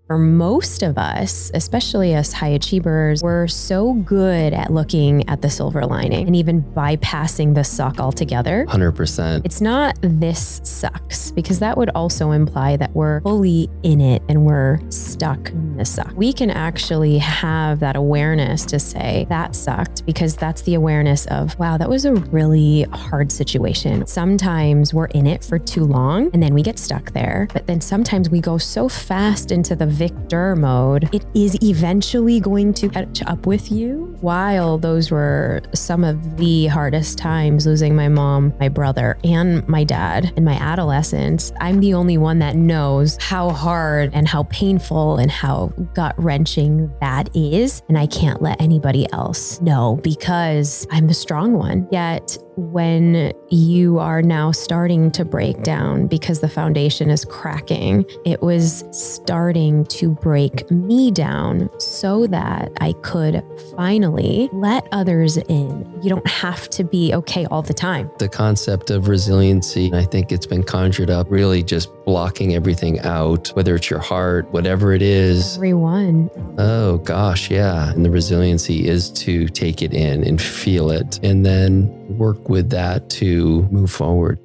for most of us, especially us high achievers, we're so good at looking at the silver lining and even bypassing the suck altogether. 100%. It's not this sucks, because that would also imply that we're fully in it and we're stuck in the suck. We can actually have that awareness to say that sucked, because that's the awareness of, wow, that was a really hard situation. Sometimes we're in it for too long and then we get stuck there. But then sometimes we go so fast into the victor mode, it is eventually going to catch up with you. While those were some of the hardest times, losing my mom, my brother, and my dad in my adolescence, I'm the only one that knows how hard and how painful and how gut-wrenching that is. And I can't let anybody else know, because I'm the strong one. Yet when you are now starting to break down because the foundation is cracking, it was starting to break me down so that I could finally let others in. You don't have to be okay all the time. The concept of resiliency, I think it's been conjured up, really just blocking everything out, whether it's your heart, whatever it is. Everyone. Oh gosh, yeah. And the resiliency is to take it in and feel it, and then work with that to move forward.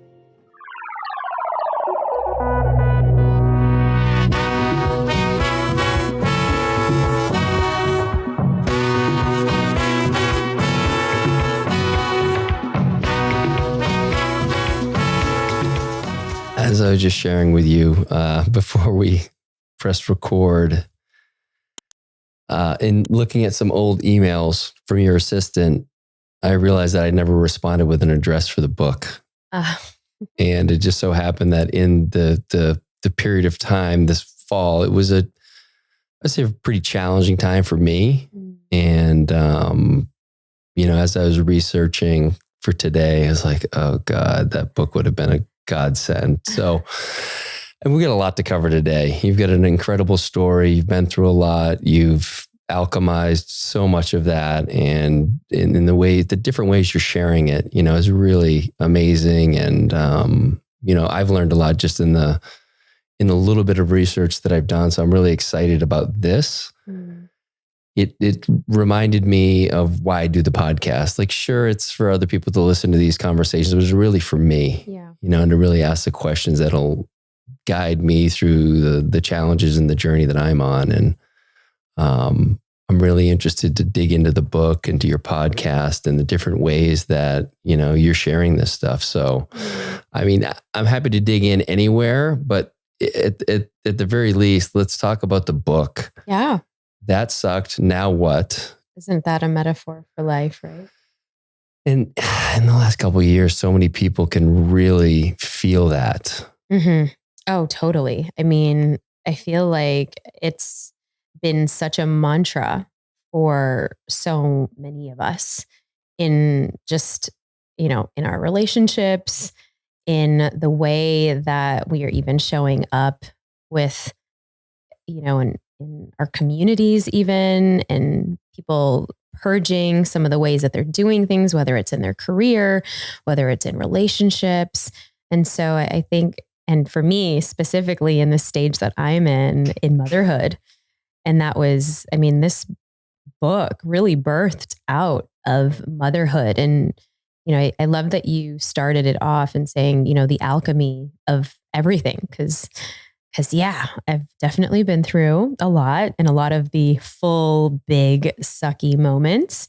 As I was just sharing with you before we pressed record, in looking at some old emails from your assistant, I realized that I never responded with an address for the book. And it just so happened that in the period of time this fall, it was I'd say a pretty challenging time for me. And, as I was researching for today, I was like, oh God, that book would have been a godsend. So, and we got a lot to cover today. You've got an incredible story. You've been through a lot. You've alchemized so much of that, and in the different ways you're sharing it, is really amazing. And I've learned a lot just in the little bit of research that I've done. So I'm really excited about this. It reminded me of why I do the podcast. Like, sure, it's for other people to listen to these conversations. It was really for me, and to really ask the questions that'll guide me through the challenges and the journey that I'm on. And I'm really interested to dig into the book, into your podcast, and the different ways that, you're sharing this stuff. So, I mean, I'm happy to dig in anywhere, but at the very least, let's talk about the book. Yeah. That sucked. Now what? Isn't that a metaphor for life, right? And in the last couple of years, so many people can really feel that. Mm-hmm. Oh, totally. I mean, I feel like it's been such a mantra for so many of us in just, in our relationships, in the way that we are even showing up with, in our communities even, and people purging some of the ways that they're doing things, whether it's in their career, whether it's in relationships. And so I think, and for me specifically in the stage that I'm in motherhood, and that was, this book really birthed out of motherhood. And, I love that you started it off and saying, the alchemy of everything. Because yeah, I've definitely been through a lot, and a lot of the full, big, sucky moments.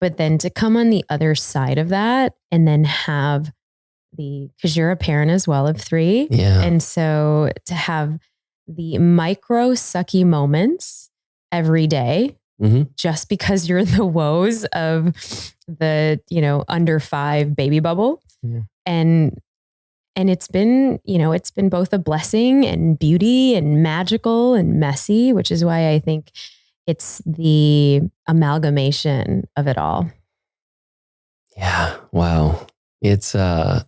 But then to come on the other side of that and then have because you're a parent as well of 3. Yeah. And so to have the micro sucky moments every day, just because you're in the woes of the, under 5 baby bubble. Yeah. And it's been, it's been both a blessing and beauty and magical and messy, which is why I think it's the amalgamation of it all. Yeah. Wow. It's, again,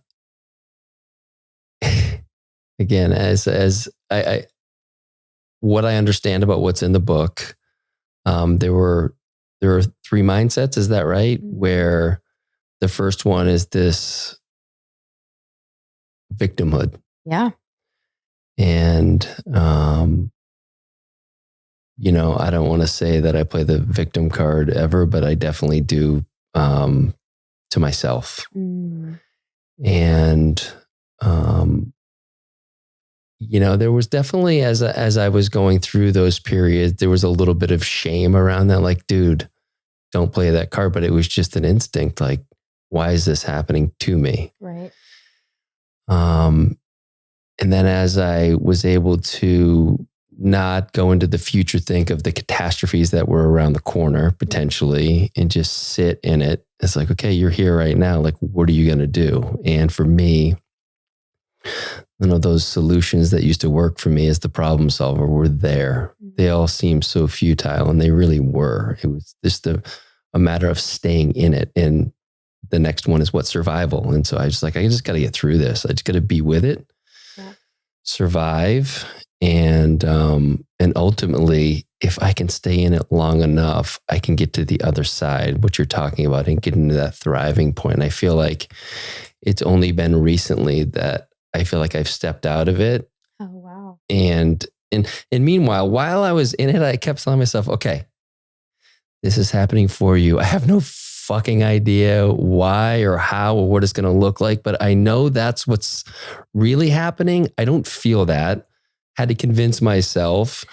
as I what I understand about what's in the book, there are 3 mindsets. Is that right? Where the first one is this victimhood. Yeah. And I don't want to say that I play the victim card ever, but I definitely do to myself. And, there was definitely, as I was going through those periods, there was a little bit of shame around that. Like, dude, don't play that card. But it was just an instinct. Like, why is this happening to me? Right. And then as I was able to not go into the future, think of the catastrophes that were around the corner potentially, and just sit in it. It's like, okay, you're here right now. Like, what are you going to do? And for me, those solutions that used to work for me as the problem solver were there. They all seemed so futile, and they really were. It was just a matter of staying in it. And the next one is survival. And so I was like, I just got to get through this. I just got to be with it, survive. And ultimately, if I can stay in it long enough, I can get to the other side, what you're talking about, and get into that thriving point. And I feel like it's only been recently that I feel like I've stepped out of it. Oh, wow. And meanwhile, while I was in it, I kept telling myself, okay, this is happening for you. I have no fucking idea why or how or what it's going to look like, but I know that's what's really happening. I don't feel that. Had to convince myself,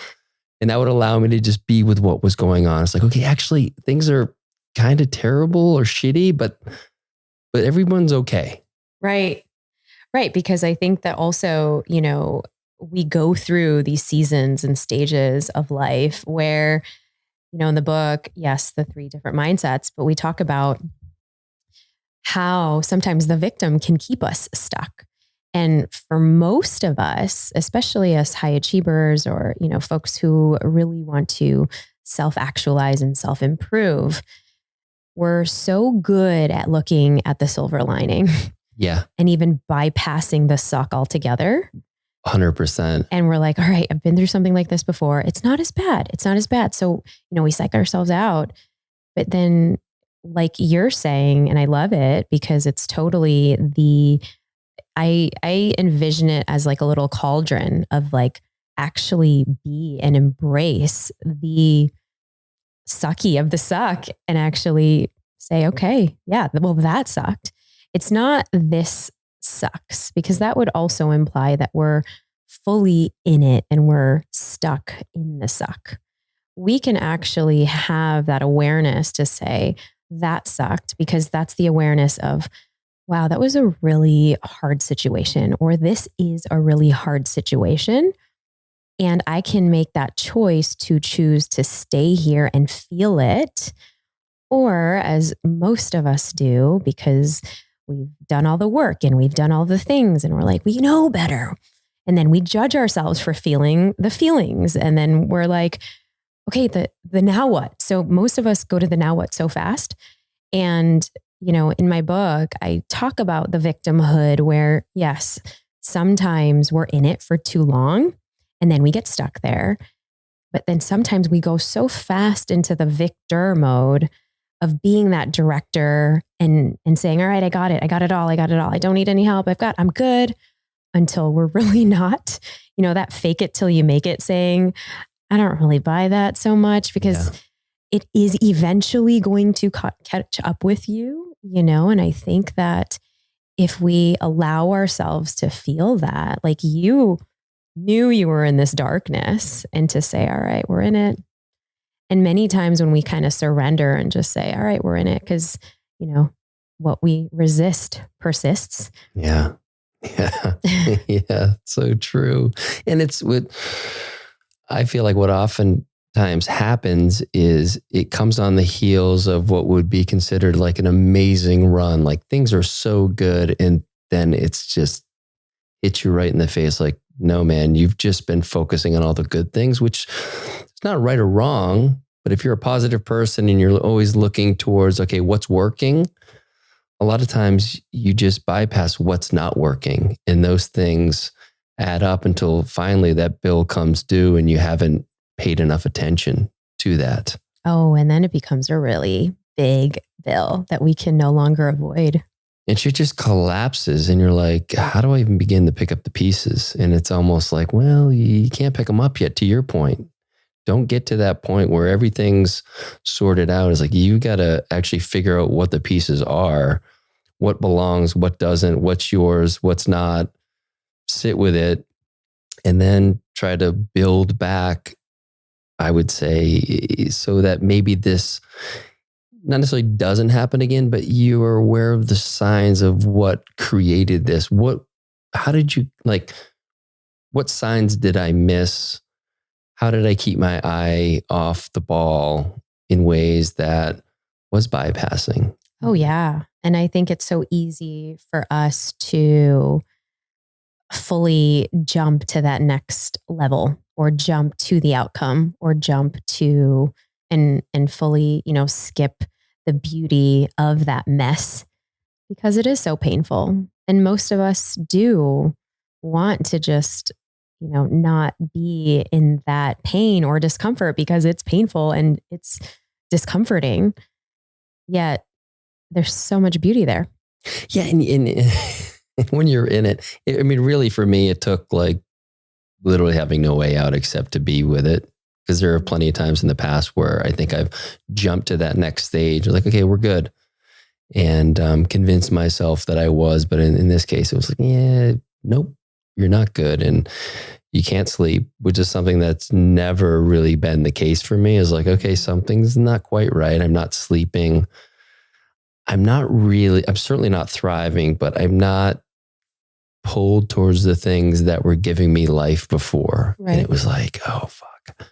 and that would allow me to just be with what was going on. It's like, okay, actually things are kind of terrible or shitty, but everyone's okay. Right. Right. Because I think that also, we go through these seasons and stages of life where, in the book, yes, the 3 different mindsets, but we talk about how sometimes the victim can keep us stuck. And for most of us, especially us high achievers or, folks who really want to self-actualize and self-improve, we're so good at looking at the silver lining. Yeah. And even bypassing the suck altogether. 100%. And we're like, all right, I've been through something like this before. It's not as bad. It's not as bad. So, we psych ourselves out. But then, like you're saying, and I love it because it's totally I envision it as like a little cauldron of like actually be and embrace the sucky of the suck and actually say, okay, yeah, well, that sucked. It's not this sucks, because that would also imply that we're fully in it and we're stuck in the suck. We can actually have that awareness to say that sucked, because that's the awareness of, wow, that was a really hard situation, or this is a really hard situation. And I can make that choice to choose to stay here and feel it. Or as most of us do, because we've done all the work and we've done all the things and we're like, we know better. And then we judge ourselves for feeling the feelings. And then we're like, okay, the now what? So most of us go to the now what so fast. And in my book, I talk about the victimhood where, yes, sometimes we're in it for too long and then we get stuck there. But then sometimes we go so fast into the victor mode of being that director and saying, all right, I got it. I got it all. I don't need any help. I'm good, until we're really not, that fake it till you make it saying, I don't really buy that so much, because it is eventually going to catch up with you, and I think that if we allow ourselves to feel that, like you knew you were in this darkness, and to say, all right, we're in it. And many times when we kind of surrender and just say, all right, we're in it, because, what we resist persists. Yeah. Yeah. Yeah. So true. And it's what I feel like what oftentimes happens is it comes on the heels of what would be considered like an amazing run. Like things are so good. And then it's just hits you right in the face. Like, no, man, you've just been focusing on all the good things, which it's not right or wrong. But if you're a positive person and you're always looking towards, okay, what's working? A lot of times you just bypass what's not working, and those things add up until finally that bill comes due and you haven't paid enough attention to that. Oh, and then it becomes a really big bill that we can no longer avoid. And shit just collapses and you're like, how do I even begin to pick up the pieces? And it's almost like, well, you can't pick them up yet, to your point. don't get to that point where everything's sorted out. It's like, you got to actually figure out what the pieces are, what belongs, what doesn't, what's yours, what's not, sit with it, and then try to build back, I would say, so that maybe this not necessarily doesn't happen again, but you are aware of the signs of what created this. How did you, like, what signs did I miss? How did I keep my eye off the ball in ways that was bypassing? Oh, yeah. And I think it's so easy for us to fully jump to that next level, or jump to the outcome, or jump to and fully, skip the beauty of that mess, because it is so painful. And most of us do want to just, not be in that pain or discomfort, because it's painful and it's discomforting. Yet there's so much beauty there. Yeah. And when you're in it, I mean, really for me, it took like literally having no way out except to be with it. Because there are plenty of times in the past where I think I've jumped to that next stage. Like, okay, we're good. And convinced myself that I was. But in this case, it was like, yeah, nope, you're not good. And you can't sleep, which is something that's never really been the case for me. Is like, okay, something's not quite right. I'm not sleeping. I'm certainly not thriving, but I'm not pulled towards the things that were giving me life before. Right. And it was like, oh, fuck.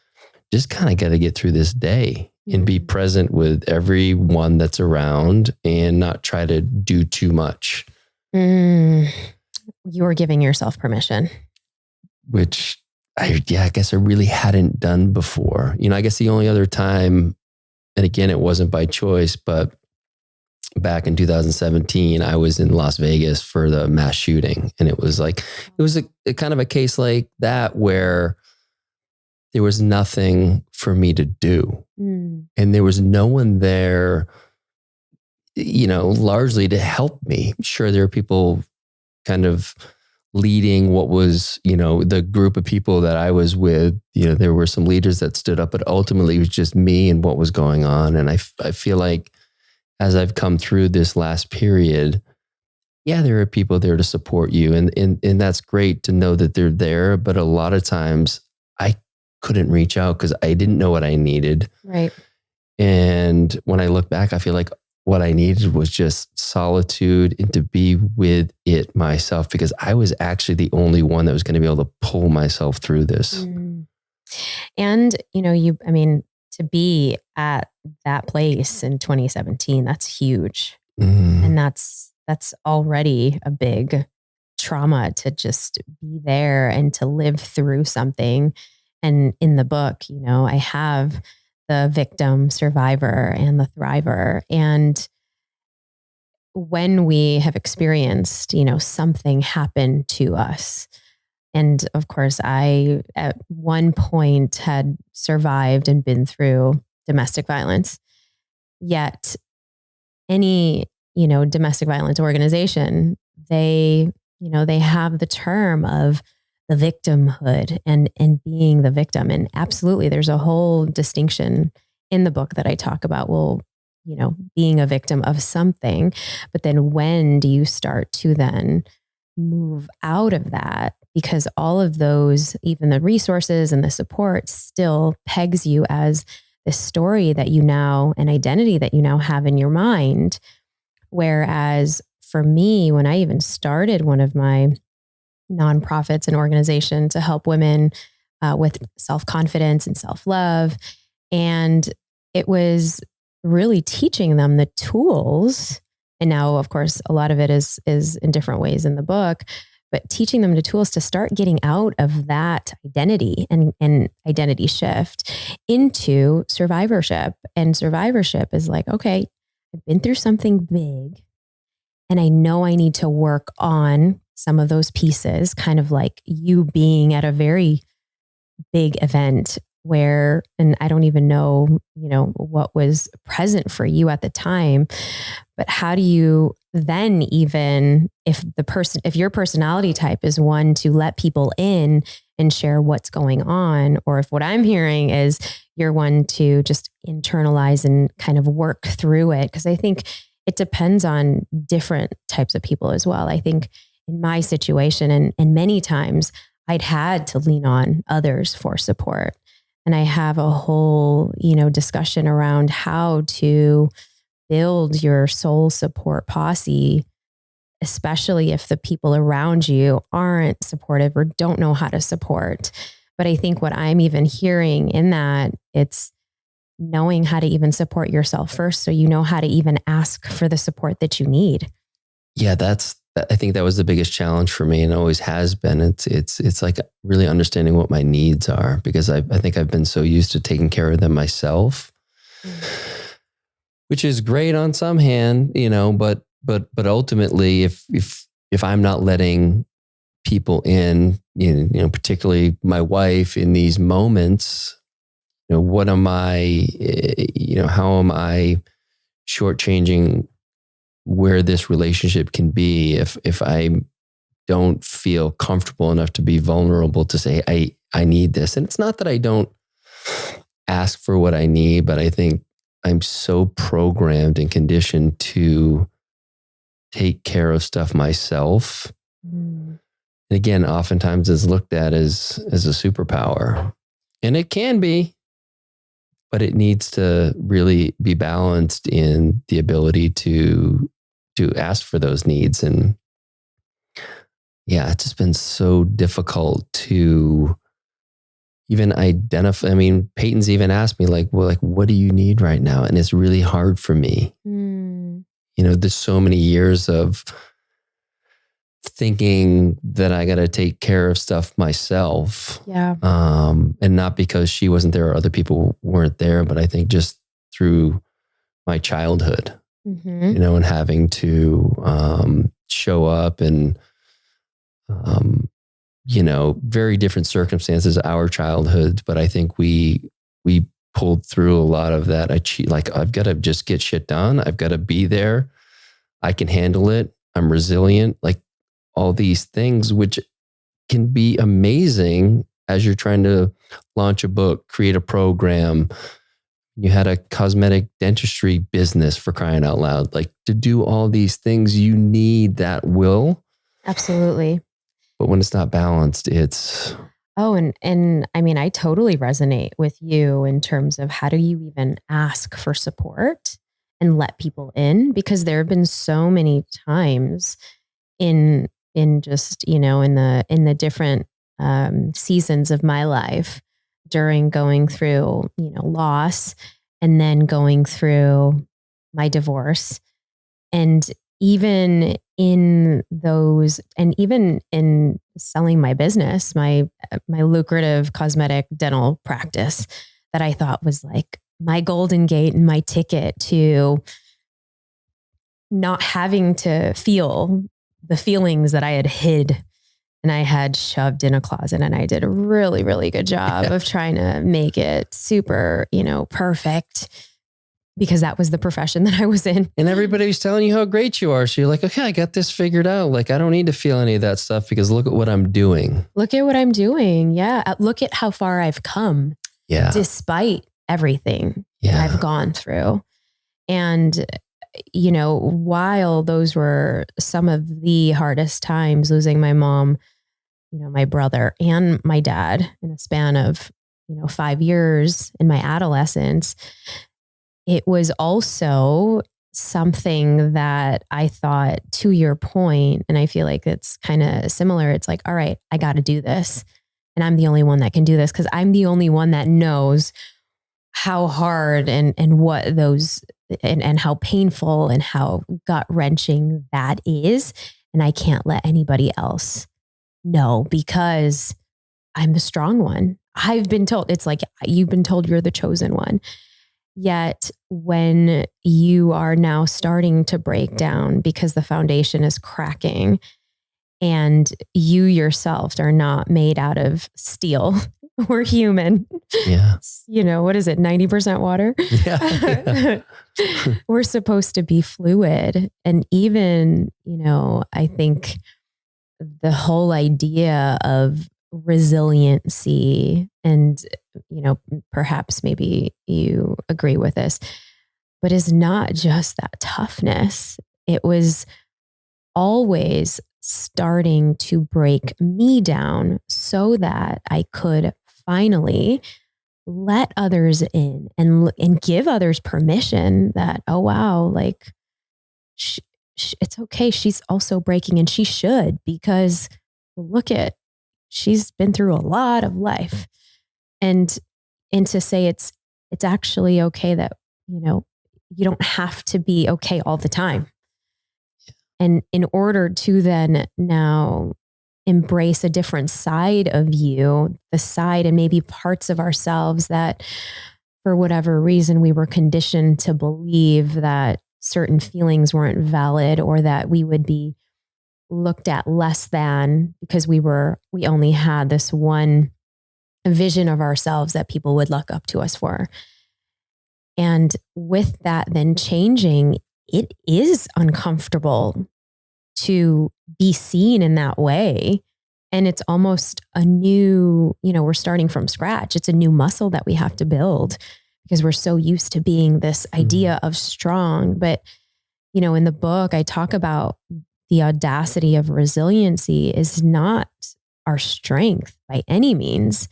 Just kind of got to get through this day and be present with everyone that's around and not try to do too much. You're giving yourself permission. Which I guess I really hadn't done before. I guess the only other time, and again, it wasn't by choice, but back in 2017, I was in Las Vegas for the mass shooting. And it was a kind of a case like that where there was nothing for me to do. And there was no one there, largely to help me. Sure, there were people kind of leading what was, the group of people that I was with. There were some leaders that stood up, but ultimately it was just me and what was going on. And I feel like as I've come through this last period, yeah, there are people there to support you. And that's great to know that they're there. But a lot of times I couldn't reach out because I didn't know what I needed. Right. And when I look back, I feel like what I needed was just solitude and to be with it myself, because I was actually the only one that was going to be able to pull myself through this. And, to be at that place in 2017, that's huge. And that's already a big trauma to just be there and to live through something. And in the book, I have the victim, survivor, and the thriver. And when we have experienced, something happen to us, and of course, I at one point had survived and been through domestic violence. Yet any, domestic violence organization, they have the term of the victimhood and being the victim. And absolutely, there's a whole distinction in the book that I talk about, being a victim of something. But then when do you start to then move out of that? Because all of those, even the resources and the support, still pegs you as the story that you now, an identity that you now have in your mind. Whereas for me, when I even started one of my nonprofits and organization to help women with self-confidence and self-love, and it was really teaching them the tools. And now, of course, a lot of it is in different ways in the book, but teaching them the tools to start getting out of that identity and identity shift into survivorship. And survivorship is like, okay, I've been through something big and I know I need to work on some of those pieces, kind of like you being at a very big event where, and I don't even know, what was present for you at the time, but how do you then, even if your personality type is one to let people in and share what's going on, or if what I'm hearing is you're one to just internalize and kind of work through it. Because I think it depends on different types of people as well. I think in my situation, and many times I'd had to lean on others for support. And I have a whole, discussion around how to build your soul support posse, especially if the people around you aren't supportive or don't know how to support. But I think what I'm even hearing in that, it's knowing how to even support yourself first, so you know how to even ask for the support that you need. Yeah, I think that was the biggest challenge for me, and always has been. It's like really understanding what my needs are, because I think I've been so used to taking care of them myself, which is great on some hand, but ultimately, if I'm not letting people in, particularly my wife, in these moments, what am I, how am I shortchanging where this relationship can be if I don't feel comfortable enough to be vulnerable to say, I need this. And it's not that I don't ask for what I need, but I think I'm so programmed and conditioned to take care of stuff myself. And again, oftentimes it's looked at as a superpower. And it can be, but it needs to really be balanced in the ability to ask for those needs. And yeah, it's just been so difficult to even identify. I mean, Peyton's even asked me what do you need right now? And it's really hard for me. There's so many years of thinking that I got to take care of stuff myself. Yeah. And not because she wasn't there or other people weren't there, but I think just through my childhood, and having to show up and, very different circumstances, our childhoods. But I think we pulled through a lot of that. I've got to just get shit done. I've got to be there. I can handle it. I'm resilient. Like all these things, which can be amazing as you're trying to launch a book, create a program. You had a cosmetic dentistry business, for crying out loud. Like, to do all these things, you need that will. Absolutely. But when it's not balanced, it's... Oh, and I mean, I totally resonate with you in terms of how do you even ask for support and let people in? Because there have been so many times in just, in the different seasons of my life, during going through, loss, and then going through my divorce. And even in those, and even in selling my business, my lucrative cosmetic dental practice that I thought was like my golden gate and my ticket to not having to feel the feelings that I had hid and I had shoved in a closet. And I did a really, really good job of trying to make it super, perfect, because that was the profession that I was in. And everybody was telling you how great you are. So you're like, okay, I got this figured out. Like, I don't need to feel any of that stuff, because look at what I'm doing. Look at what I'm doing. Yeah. Look at how far I've come. Yeah. Despite everything that I've gone through. And, while those were some of the hardest times, losing my mom, my brother and my dad in a span of, 5 years in my adolescence, it was also something that I thought, to your point, and I feel like it's kind of similar. It's like, all right, I got to do this. And I'm the only one that can do this, because I'm the only one that knows how hard and what those and how painful and how gut wrenching that is. And I can't let anybody else know, because I'm the strong one. I've been told, it's like, you've been told you're the chosen one. Yet when you are now starting to break down because the foundation is cracking, and you yourself are not made out of steel, we're human. Yeah. What is it? 90% water. Yeah. We're supposed to be fluid. And even, I think the whole idea of resiliency, and, perhaps maybe you agree with this, but is not just that toughness. It was always starting to break me down so that I could finally let others in and give others permission that, oh, wow, like it's okay. She's also breaking, and she should, because look at, she's been through a lot of life. And to say it's actually okay that, you don't have to be okay all the time. And in order to then now embrace a different side of you, the side and maybe parts of ourselves that for whatever reason we were conditioned to believe that certain feelings weren't valid, or that we would be looked at less than because we only had this one vision of ourselves that people would look up to us for. And with that then changing, it is uncomfortable to be seen in that way. And it's almost a new, we're starting from scratch. It's a new muscle that we have to build because we're so used to being this idea of strong. But, in the book, I talk about the audacity of resiliency is not our strength by any means.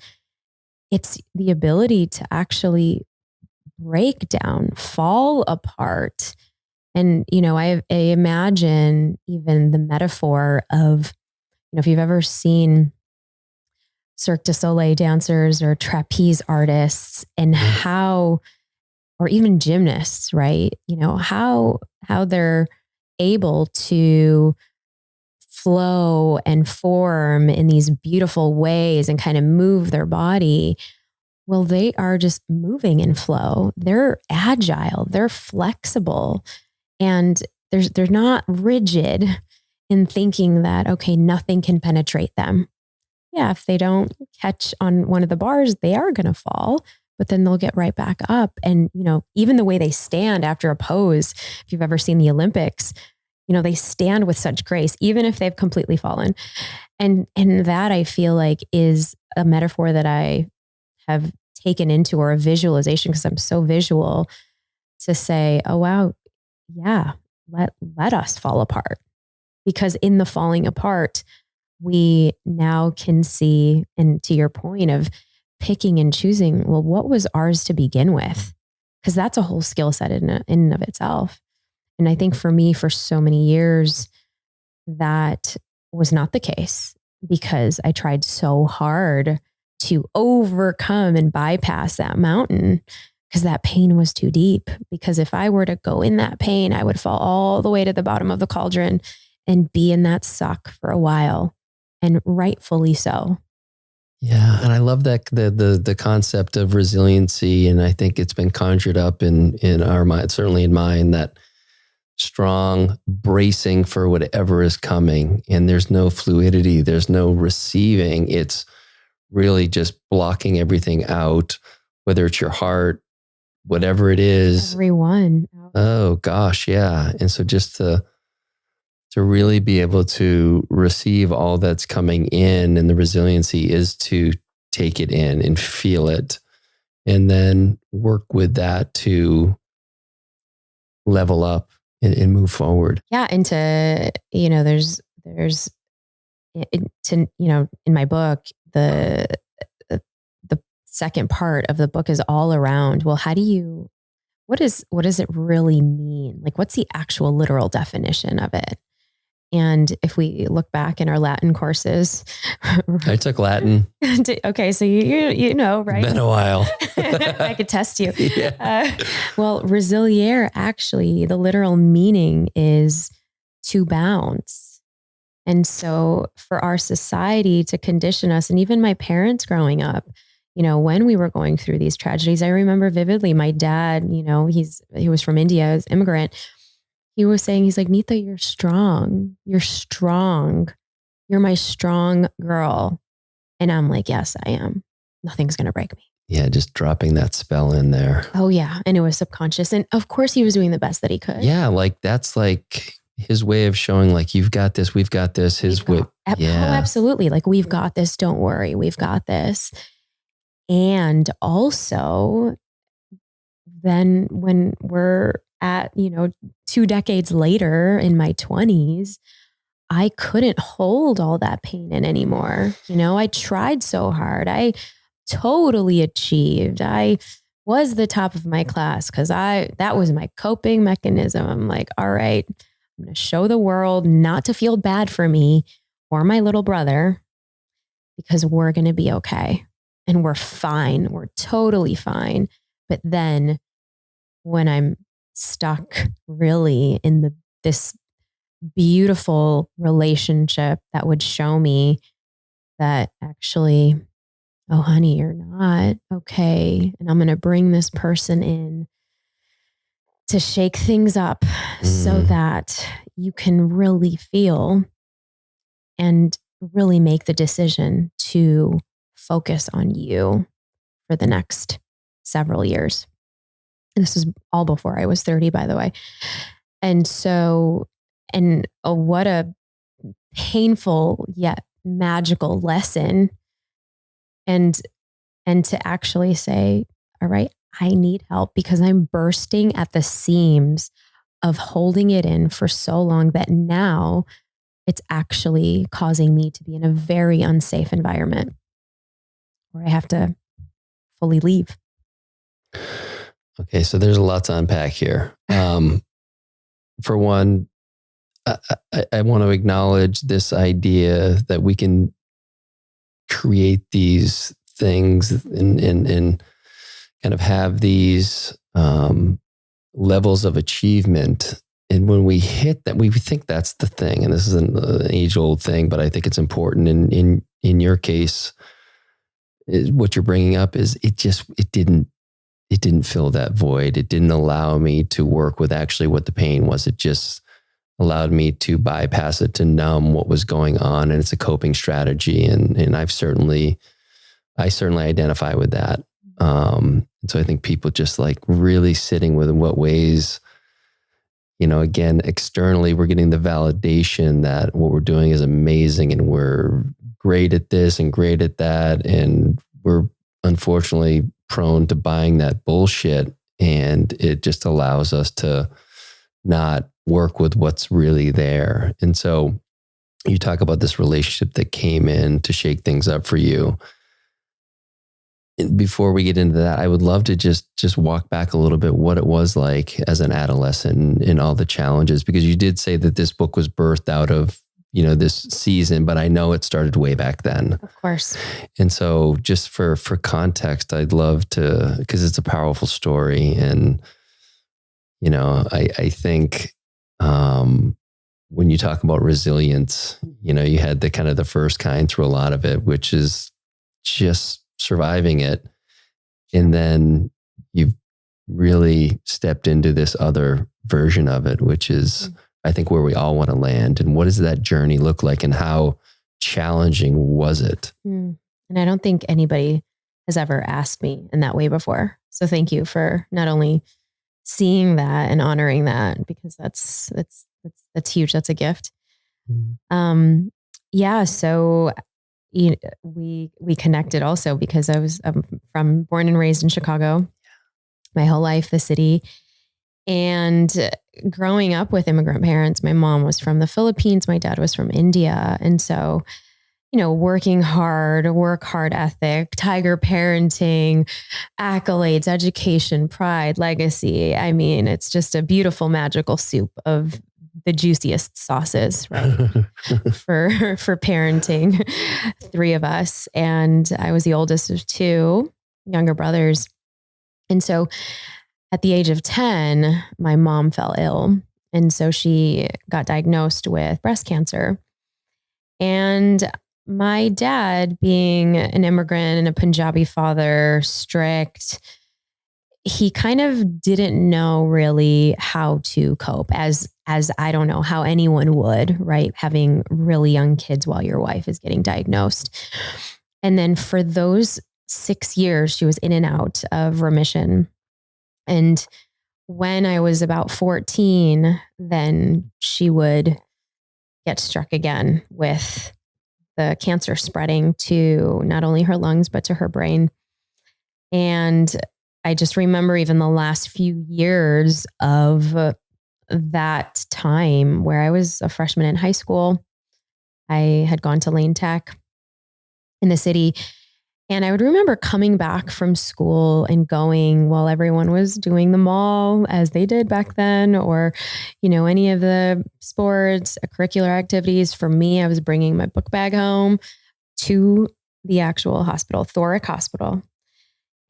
It's the ability to actually break down, fall apart. And, I imagine even the metaphor of, if you've ever seen Cirque du Soleil dancers or trapeze artists, and how, or even gymnasts, right? How they're able to flow and form in these beautiful ways and kind of move their body. Well, they are just moving in flow. They're agile, they're flexible, and they're not rigid in thinking that, okay, nothing can penetrate them. Yeah, if they don't catch on one of the bars, they are going to fall, but then they'll get right back up. And, even the way they stand after a pose, if you've ever seen the Olympics, they stand with such grace, even if they've completely fallen. And that, I feel like, is a metaphor that I have taken into, or a visualization, because I'm so visual, to say, oh, wow, yeah, let us fall apart. Because in the falling apart, we now can see, and to your point of picking and choosing, well, what was ours to begin with? Because that's a whole skill set in and of itself. And I think for me, for so many years, that was not the case, because I tried so hard to overcome and bypass that mountain, because that pain was too deep. Because if I were to go in that pain, I would fall all the way to the bottom of the cauldron and be in that suck for a while, and rightfully so. Yeah. And I love that the concept of resiliency. And I think it's been conjured up in our mind, certainly in mine, that strong bracing for whatever is coming. And there's no fluidity. There's no receiving. It's really just blocking everything out, whether it's your heart, whatever it is. Everyone. Oh gosh. Yeah. And so just to really be able to receive all that's coming in, and the resiliency is to take it in and feel it, and then work with that to level up and move forward. Yeah. And to, there's to, in my book, the second part of the book is all around, well, what does it really mean? Like, what's the actual literal definition of it? And if we look back in our Latin courses, I took Latin. Okay, so you know, right? Been a while. I could test you. Yeah. Well, resiliere, actually, the literal meaning is to bounce. And so for our society to condition us, and even my parents growing up, when we were going through these tragedies, I remember vividly my dad, he was from India, he was an immigrant. He was saying, he's like, Neeta, you're strong. You're strong. You're my strong girl. And I'm like, yes, I am. Nothing's going to break me. Yeah, just dropping that spell in there. Oh, yeah. And it was subconscious. And of course, he was doing the best that he could. Yeah, like that's like his way of showing like, you've got this, we've got this, his way. Yeah. Oh, absolutely. Like, we've got this. Don't worry. We've got this. And also then when we're at, 2 decades later in my 20s, I couldn't hold all that pain in anymore. I tried so hard. I totally achieved. I was the top of my class because that was my coping mechanism. I'm like, all right, I'm going to show the world not to feel bad for me or my little brother, because we're going to be okay. And we're fine. We're totally fine. But then when I'm stuck really in this beautiful relationship that would show me that actually, oh, honey, you're not okay. And I'm going to bring this person in to shake things up so that you can really feel and really make the decision to focus on you for the next several years. And this is all before I was 30, by the way. And so, what a painful yet magical lesson. And to actually say, all right, I need help because I'm bursting at the seams of holding it in for so long that now it's actually causing me to be in a very unsafe environment where I have to fully leave. Okay, so there's a lot to unpack here. For one, I want to acknowledge this idea that we can create these things and kind of have these levels of achievement. And when we hit that, we think that's the thing. And this is an age-old thing, but I think it's important. In your case, what you're bringing up is it didn't fill that void. It didn't allow me to work with actually what the pain was. It just allowed me to bypass it, to numb what was going on. And it's a coping strategy. And I certainly identify with that. So I think people just like really sitting with in what ways, again, externally, we're getting the validation that what we're doing is amazing and we're great at this and great at that. And we're unfortunately prone to buying that bullshit. And it just allows us to not work with what's really there. And so you talk about this relationship that came in to shake things up for you. Before we get into that, I would love to just walk back a little bit what it was like as an adolescent and all the challenges, because you did say that this book was birthed out of, this season, but I know it started way back then. Of course. And so just for context, I'd love to, because it's a powerful story. And, I think when you talk about resilience, you had the kind of the first kind through a lot of it, which is just surviving it. And then you've really stepped into this other version of it, which is, I think, where we all want to land. And what does that journey look like and how challenging was it? And I don't think anybody has ever asked me in that way before. So thank you for not only seeing that and honoring that, because that's huge. That's a gift. Yeah. So we connected also because I was born and raised in Chicago my whole life, the city. And growing up with immigrant parents, my mom was from the Philippines, my dad was from India. And so, working hard, work hard ethic, tiger parenting, accolades, education, pride, legacy. I mean, it's just a beautiful, magical soup of the juiciest sauces, right? for parenting 3 of us. And I was the oldest of 2 younger brothers. And so at the age of 10, my mom fell ill. And so she got diagnosed with breast cancer. And my dad, being an immigrant and a Punjabi father, strict, he kind of didn't know really how to cope, as I don't know how anyone would, right? Having really young kids while your wife is getting diagnosed. And then for those 6 years, she was in and out of remission. And when I was about 14, then she would get struck again with the cancer spreading to not only her lungs, but to her brain. And I just remember even the last few years of that time where I was a freshman in high school. I had gone to Lane Tech in the city. And I would remember coming back from school and going while everyone was doing the mall as they did back then, or, any of the sports, curricular activities. For me, I was bringing my book bag home to the actual hospital, Thoric Hospital.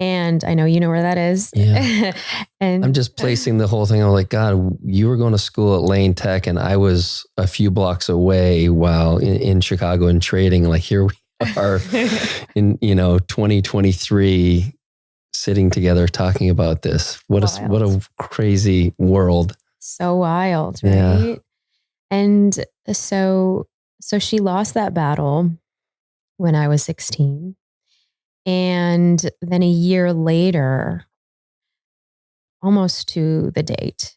And I know you know where that is. Yeah. And I'm just placing the whole thing. I'm like, God, you were going to school at Lane Tech and I was a few blocks away while in Chicago and trading. Like here we are in, 2023 sitting together talking about this. What a crazy world. So wild, right? Yeah. And so she lost that battle when I was 16. And then a year later, almost to the date,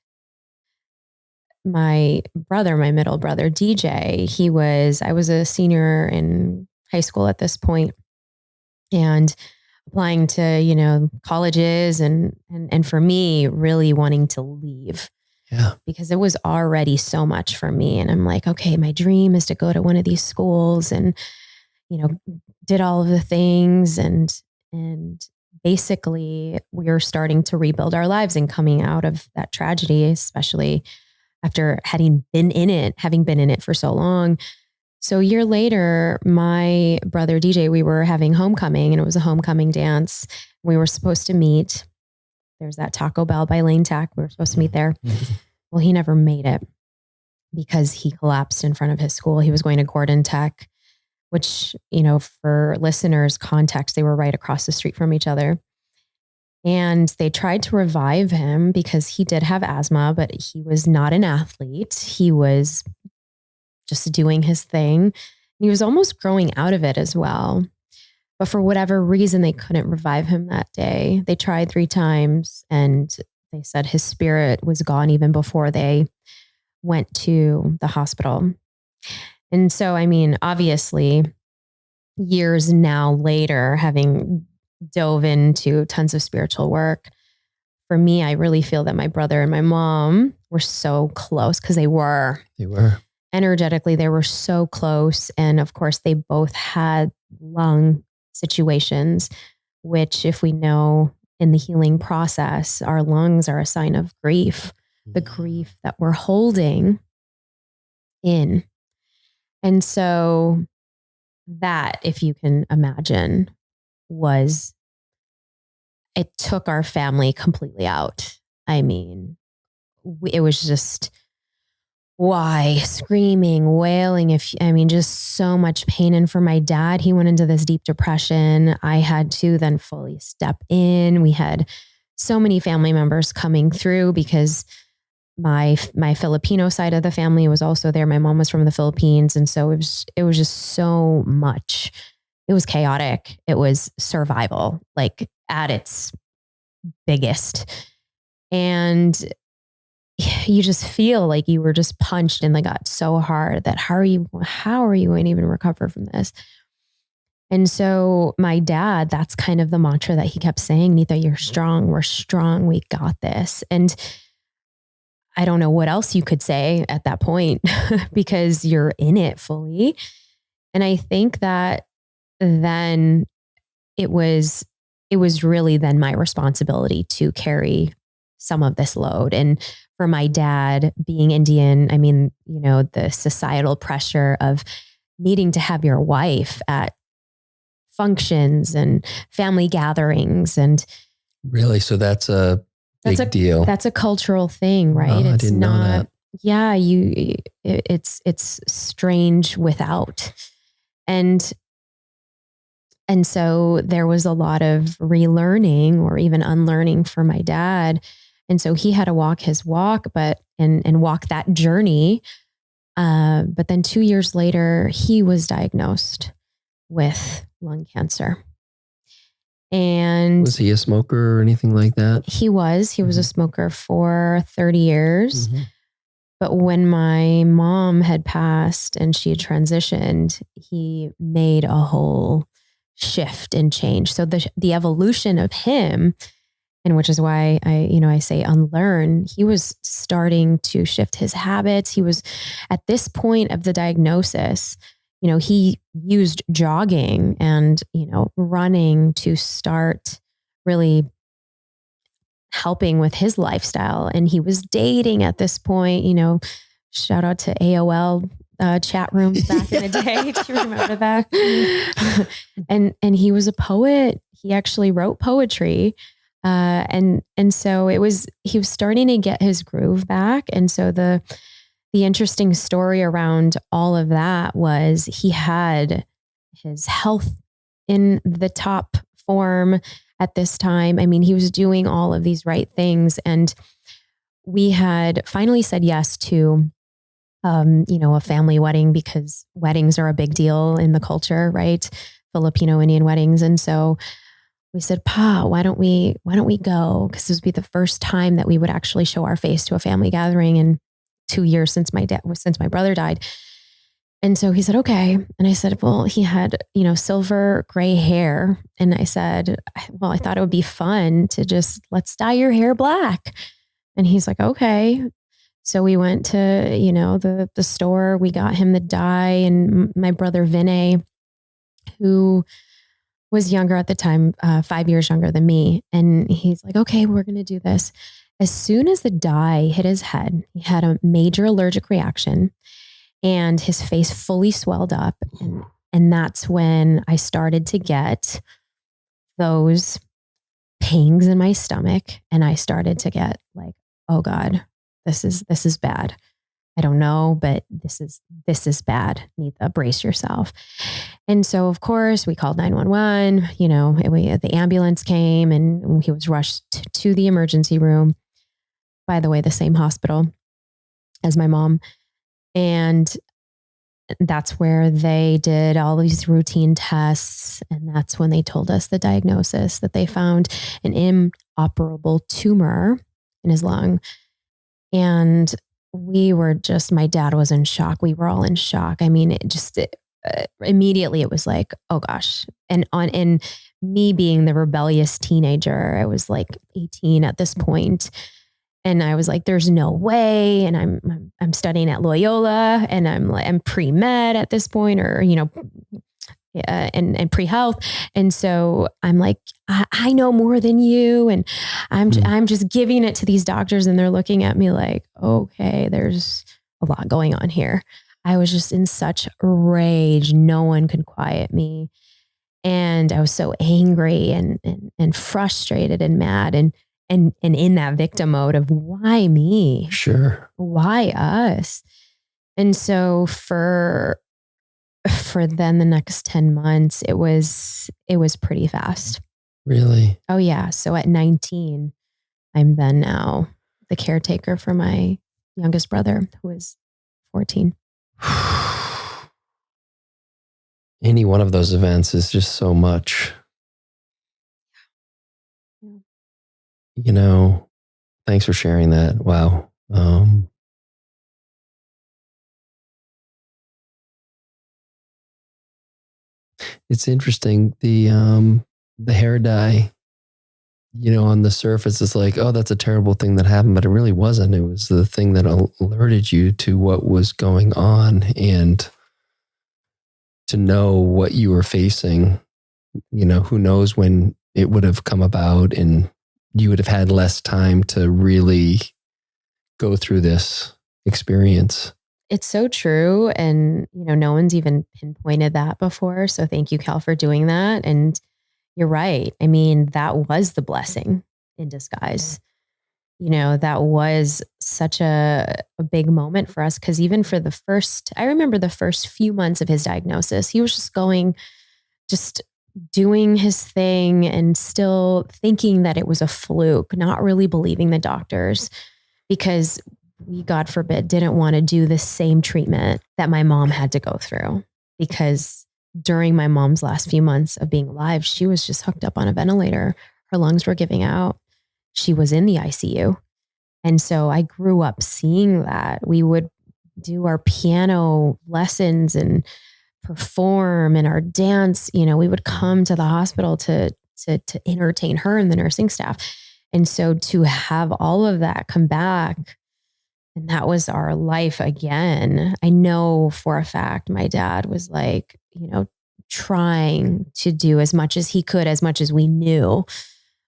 my middle brother, DJ, I was a senior in high school at this point and applying to, colleges and for me, really wanting to leave. Yeah. Because it was already so much for me. And I'm like, okay, my dream is to go to one of these schools and, did all of the things and basically we were starting to rebuild our lives and coming out of that tragedy, especially after having been in it for so long. So a year later, my brother DJ, we were having homecoming and it was a homecoming dance. We were supposed to meet. There's that Taco Bell by Lane Tech. We were supposed to meet there. Well, he never made it because he collapsed in front of his school. He was going to Gordon Tech, which, for listeners' context, they were right across the street from each other. And they tried to revive him because he did have asthma, but he was not an athlete. He was just doing his thing. He was almost growing out of it as well. But for whatever reason, they couldn't revive him that day. They tried 3 times and they said his spirit was gone even before they went to the hospital. And so, obviously, years now later, having dove into tons of spiritual work, for me, I really feel that my brother and my mom were so close because they were. Energetically, they were so close. And of course, they both had lung situations, which if we know in the healing process, our lungs are a sign of grief, the grief that we're holding in. And so that, if you can imagine, it took our family completely out. It was just why screaming, wailing, just so much pain. And for my dad, he went into this deep depression. I had to then fully step in. We had so many family members coming through because my Filipino side of the family was also there. My mom was from the Philippines. And so it was just so much. It was chaotic. It was survival, like at its biggest. And you just feel like you were just punched in the gut so hard that how are you going to even recover from this? And so my dad, that's kind of the mantra that he kept saying, Neeta, you're strong. We're strong. We got this. And I don't know what else you could say at that point because you're in it fully. And I think that then it was really then my responsibility to carry some of this load. And for my dad being Indian, the societal pressure of needing to have your wife at functions and family gatherings. And really, so that's a big deal. That's a cultural thing, right? Oh, I didn't know that. Yeah, it's strange without. And so there was a lot of relearning or even unlearning for my dad. And so he had to walk his walk, and walk that journey. But then 2 years later, he was diagnosed with lung cancer. And was he a smoker or anything like that? He was a smoker for 30 years. Mm-hmm. But when my mom had passed and she had transitioned, he made a whole shift and change. So the evolution of him, and which is why I say unlearn, he was starting to shift his habits. He was at this point of the diagnosis, he used jogging and, running to start really helping with his lifestyle. And he was dating at this point, shout out to AOL chat rooms back in the day. Do you remember that? and he was a poet. He actually wrote poetry. And so he was starting to get his groove back. And so the interesting story around all of that was he had his health in the top form at this time. I mean, he was doing all of these right things. And we had finally said yes to, a family wedding, because weddings are a big deal in the culture, right? Filipino Indian weddings. And so we said, Pa, why don't we go? Because this would be the first time that we would actually show our face to a family gathering in 2 years since my brother died. And so he said, okay. And I said, well, he had, silver gray hair. And I said, well, I thought it would be fun to just, let's dye your hair black. And he's like, okay. So we went to, the store, we got him the dye, and my brother Vinay, who was younger at the time, 5 years younger than me. And he's like, okay, we're going to do this. As soon as the dye hit his head, he had a major allergic reaction and his face fully swelled up. And that's when I started to get those pangs in my stomach. And I started to get like, oh God, this is bad. I don't know, but this is bad. Neeta, brace yourself. And so, of course, we called 911. The ambulance came and he was rushed to the emergency room. By the way, the same hospital as my mom. And that's where they did all these routine tests. And that's when they told us the diagnosis, that they found an inoperable tumor in his lung. And my dad was in shock. We were all in shock. I mean, immediately it was like, oh gosh. And me being the rebellious teenager, I was like 18 at this point. And I was like, there's no way. And I'm studying at Loyola, and I'm pre-med at this point, or, and pre-health. And so I'm like, I know more than you. And I'm just giving it to these doctors, and they're looking at me like, okay, there's a lot going on here. I was just in such rage. No one could quiet me. And I was so angry and frustrated and mad and in that victim mode of, why me? Sure. Why us? And so for then the next 10 months, it was pretty fast. Really? Oh yeah. So at 19, I'm then now the caretaker for my youngest brother, who is 14. Any one of those events is just so much. Thanks for sharing that. Wow. It's interesting. The hair dye, on the surface, it's like, oh, that's a terrible thing that happened, but it really wasn't. It was the thing that alerted you to what was going on, and to know what you were facing. Who knows when it would have come about, and you would have had less time to really go through this experience. It's so true. And, no one's even pinpointed that before. So thank you, Cal, for doing that. And you're right. I mean, that was the blessing in disguise. That was such a big moment for us. Because even for I remember the first few months of his diagnosis, he was just doing his thing and still thinking that it was a fluke, not really believing the doctors, because we, God forbid, didn't want to do the same treatment that my mom had to go through, because during my mom's last few months of being alive, she was just hooked up on a ventilator. Her lungs were giving out. She was in the ICU. And so I grew up seeing that. We would do our piano lessons and perform and our dance. We would come to the hospital to entertain her and the nursing staff. And so to have all of that come back, and that was our life again. I know for a fact my dad was like, trying to do as much as he could, as much as we knew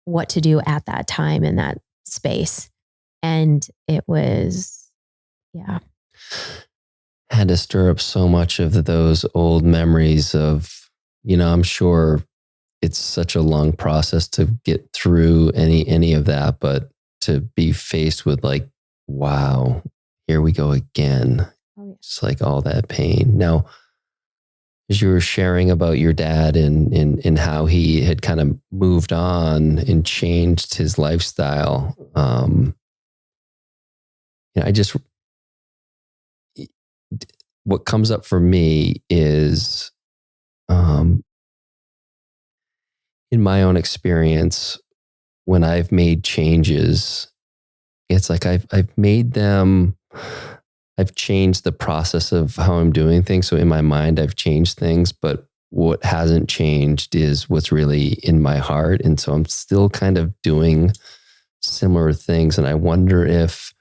what to do at that time in that space. And it was, yeah. Had to stir up so much of those old memories of, I'm sure it's such a long process to get through any of that, but to be faced with like, wow, here we go again. Oh, yeah. It's like all that pain. Now, as you were sharing about your dad and how he had kind of moved on and changed his lifestyle, what comes up for me is, in my own experience, when I've made changes, it's like I've made them, I've changed the process of how I'm doing things. So in my mind, I've changed things, but what hasn't changed is what's really in my heart. And so I'm still kind of doing similar things. And I wonder if,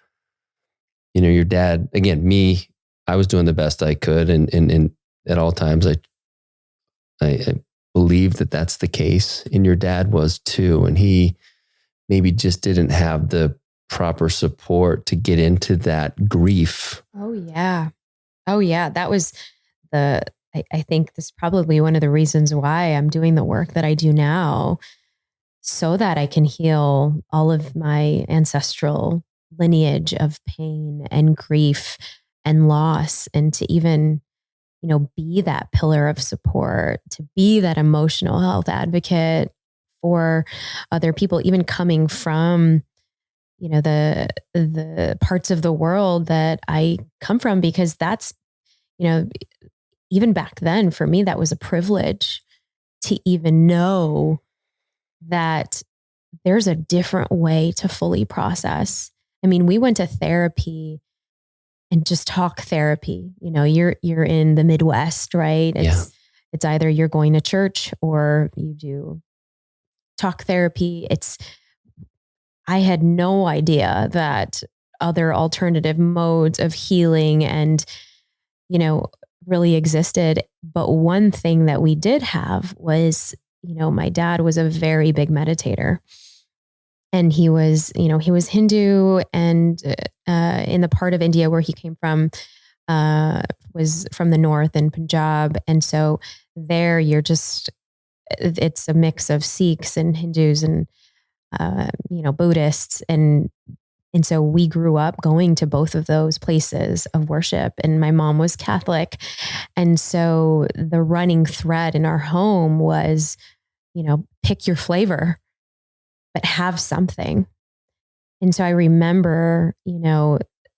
your dad, again, me, I was doing the best I could. And at all times, I believe that that's the case. And your dad was too. And he maybe just didn't have the proper support to get into that grief. Oh, yeah. That was I think this is probably one of the reasons why I'm doing the work that I do now, so that I can heal all of my ancestral lineage of pain and grief and loss, and to even, be that pillar of support, to be that emotional health advocate for other people, even coming from, the parts of the world that I come from, because that's, even back then for me, that was a privilege to even know that there's a different way to fully process. I mean, we went to therapy and just talk therapy. You're in the Midwest, right? It's either you're going to church or you do talk therapy. I had no idea that other alternative modes of healing and, really existed. But one thing that we did have was, my dad was a very big meditator. And he was Hindu, and in the part of India where he came from, was from the north in Punjab. And so there it's a mix of Sikhs and Hindus and, Buddhists. And so we grew up going to both of those places of worship, and my mom was Catholic. And so the running thread in our home was, pick your flavor, but have something. And so I remember,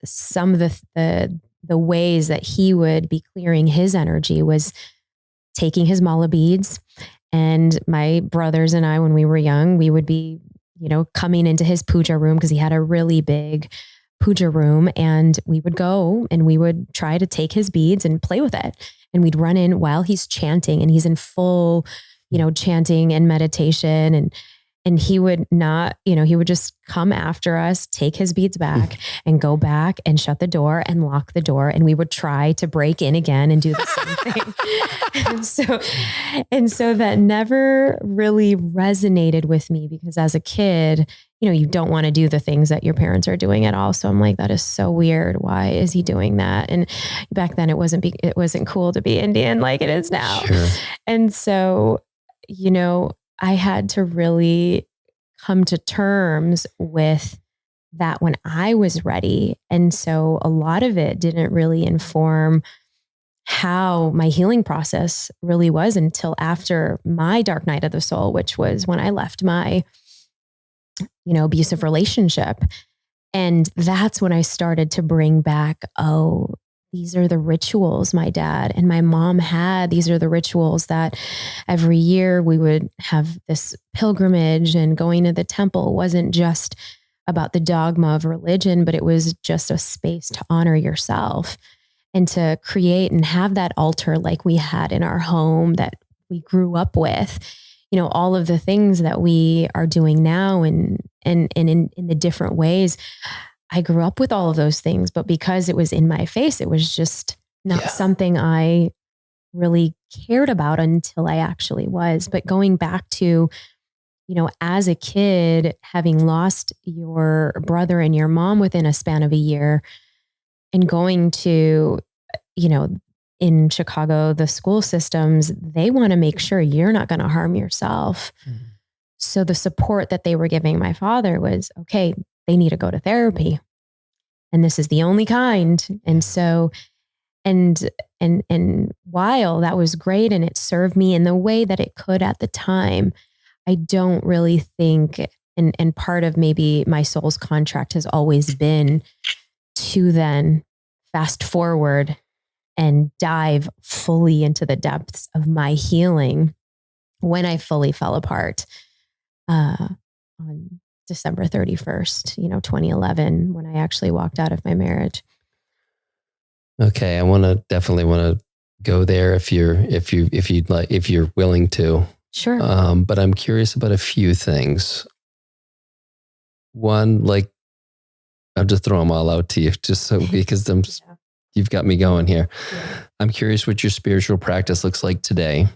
some of the ways that he would be clearing his energy was taking his mala beads. And my brothers and I, when we were young, we would be, coming into his puja room, because he had a really big puja room, and we would go and we would try to take his beads and play with it. And we'd run in while he's chanting, and he's in full, chanting and meditation, and he would not, he would just come after us, take his beads back and go back and shut the door and lock the door. And we would try to break in again and do the same thing. and so that never really resonated with me, because as a kid, you don't want to do the things that your parents are doing at all. So I'm like, that is so weird. Why is he doing that? And back then it wasn't cool to be Indian like it is now. Sure. And so, I had to really come to terms with that when I was ready. And so a lot of it didn't really inform how my healing process really was until after my dark night of the soul, which was when I left my, abusive relationship. And that's when I started to bring back, these are the rituals my dad and my mom had. These are the rituals that every year we would have this pilgrimage, and going to the temple wasn't just about the dogma of religion, but it was just a space to honor yourself and to create and have that altar like we had in our home that we grew up with. You know, all of the things that we are doing now and in the different ways. I grew up with all of those things, but because it was in my face, it was just not something I really cared about until I actually was. But going back to, you know, as a kid, having lost your brother and your mom within a span of a year, and going to, you know, in Chicago, the school systems, they want to make sure you're not going to harm yourself. Mm-hmm. So the support that they were giving my father was, okay, they need to go to therapy. And this is the only kind. And so, and while that was great and it served me in the way that it could at the time, I don't really think, and part of maybe my soul's contract has always been to then fast forward and dive fully into the depths of my healing when I fully fell apart on December 31st, 2011, when I actually walked out of my marriage. Okay. I definitely want to go there if you're willing to. Sure. But I'm curious about a few things. One, like, I'll just throw them all out to you just so, because you've got me going here. Yeah. I'm curious what your spiritual practice looks like today.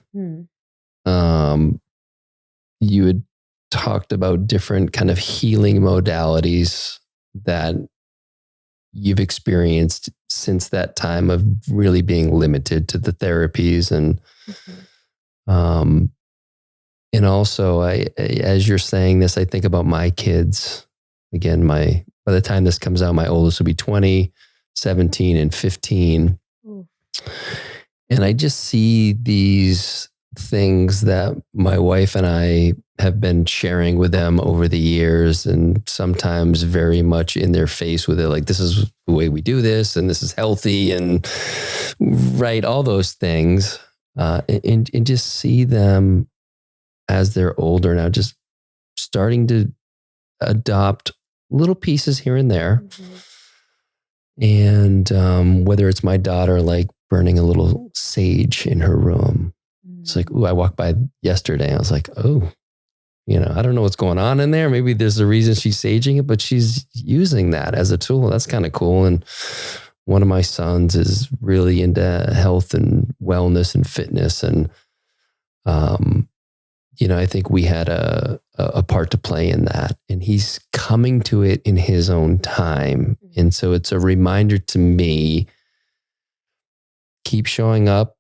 You had talked about different kind of healing modalities that you've experienced since that time of really being limited to the therapies. And, and also as you're saying this, I think about my kids. Again, by the time this comes out, my oldest will be 20, 17, and 15. And I just see these things that my wife and I have been sharing with them over the years, and sometimes very much in their face with it. Like, this is the way we do this, and this is healthy, and right, all those things. And just see them as they're older now, just starting to adopt little pieces here and there. And whether it's my daughter, like burning a little sage in her room. It's like, I walked by yesterday. I was like, I don't know what's going on in there. Maybe there's a reason she's saging it, but she's using that as a tool. That's kind of cool. And one of my sons is really into health and wellness and fitness. And, I think we had a part to play in that, and he's coming to it in his own time. And so it's a reminder to me, keep showing up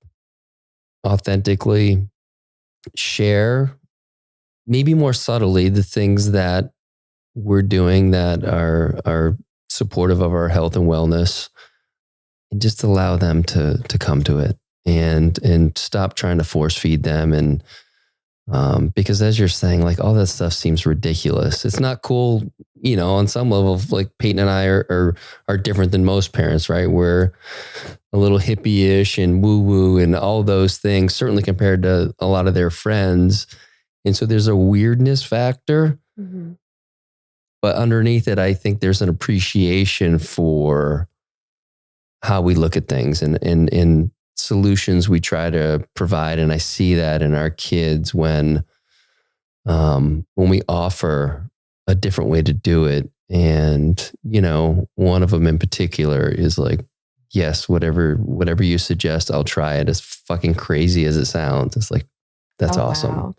authentically, share maybe more subtly the things that we're doing that are supportive of our health and wellness, and just allow them to come to it, and stop trying to force feed them. And because as you're saying, like, all that stuff seems ridiculous. It's not cool, on some level. Like, Peyton and I are different than most parents, right? We're a little hippie-ish and woo-woo and all those things, certainly compared to a lot of their friends. And so there's a weirdness factor. Mm-hmm. But underneath it, I think there's an appreciation for how we look at things and solutions we try to provide. And I see that in our kids when we offer a different way to do it. And, one of them in particular is like, yes, whatever you suggest, I'll try it, as fucking crazy as it sounds. It's like, that's awesome. Wow.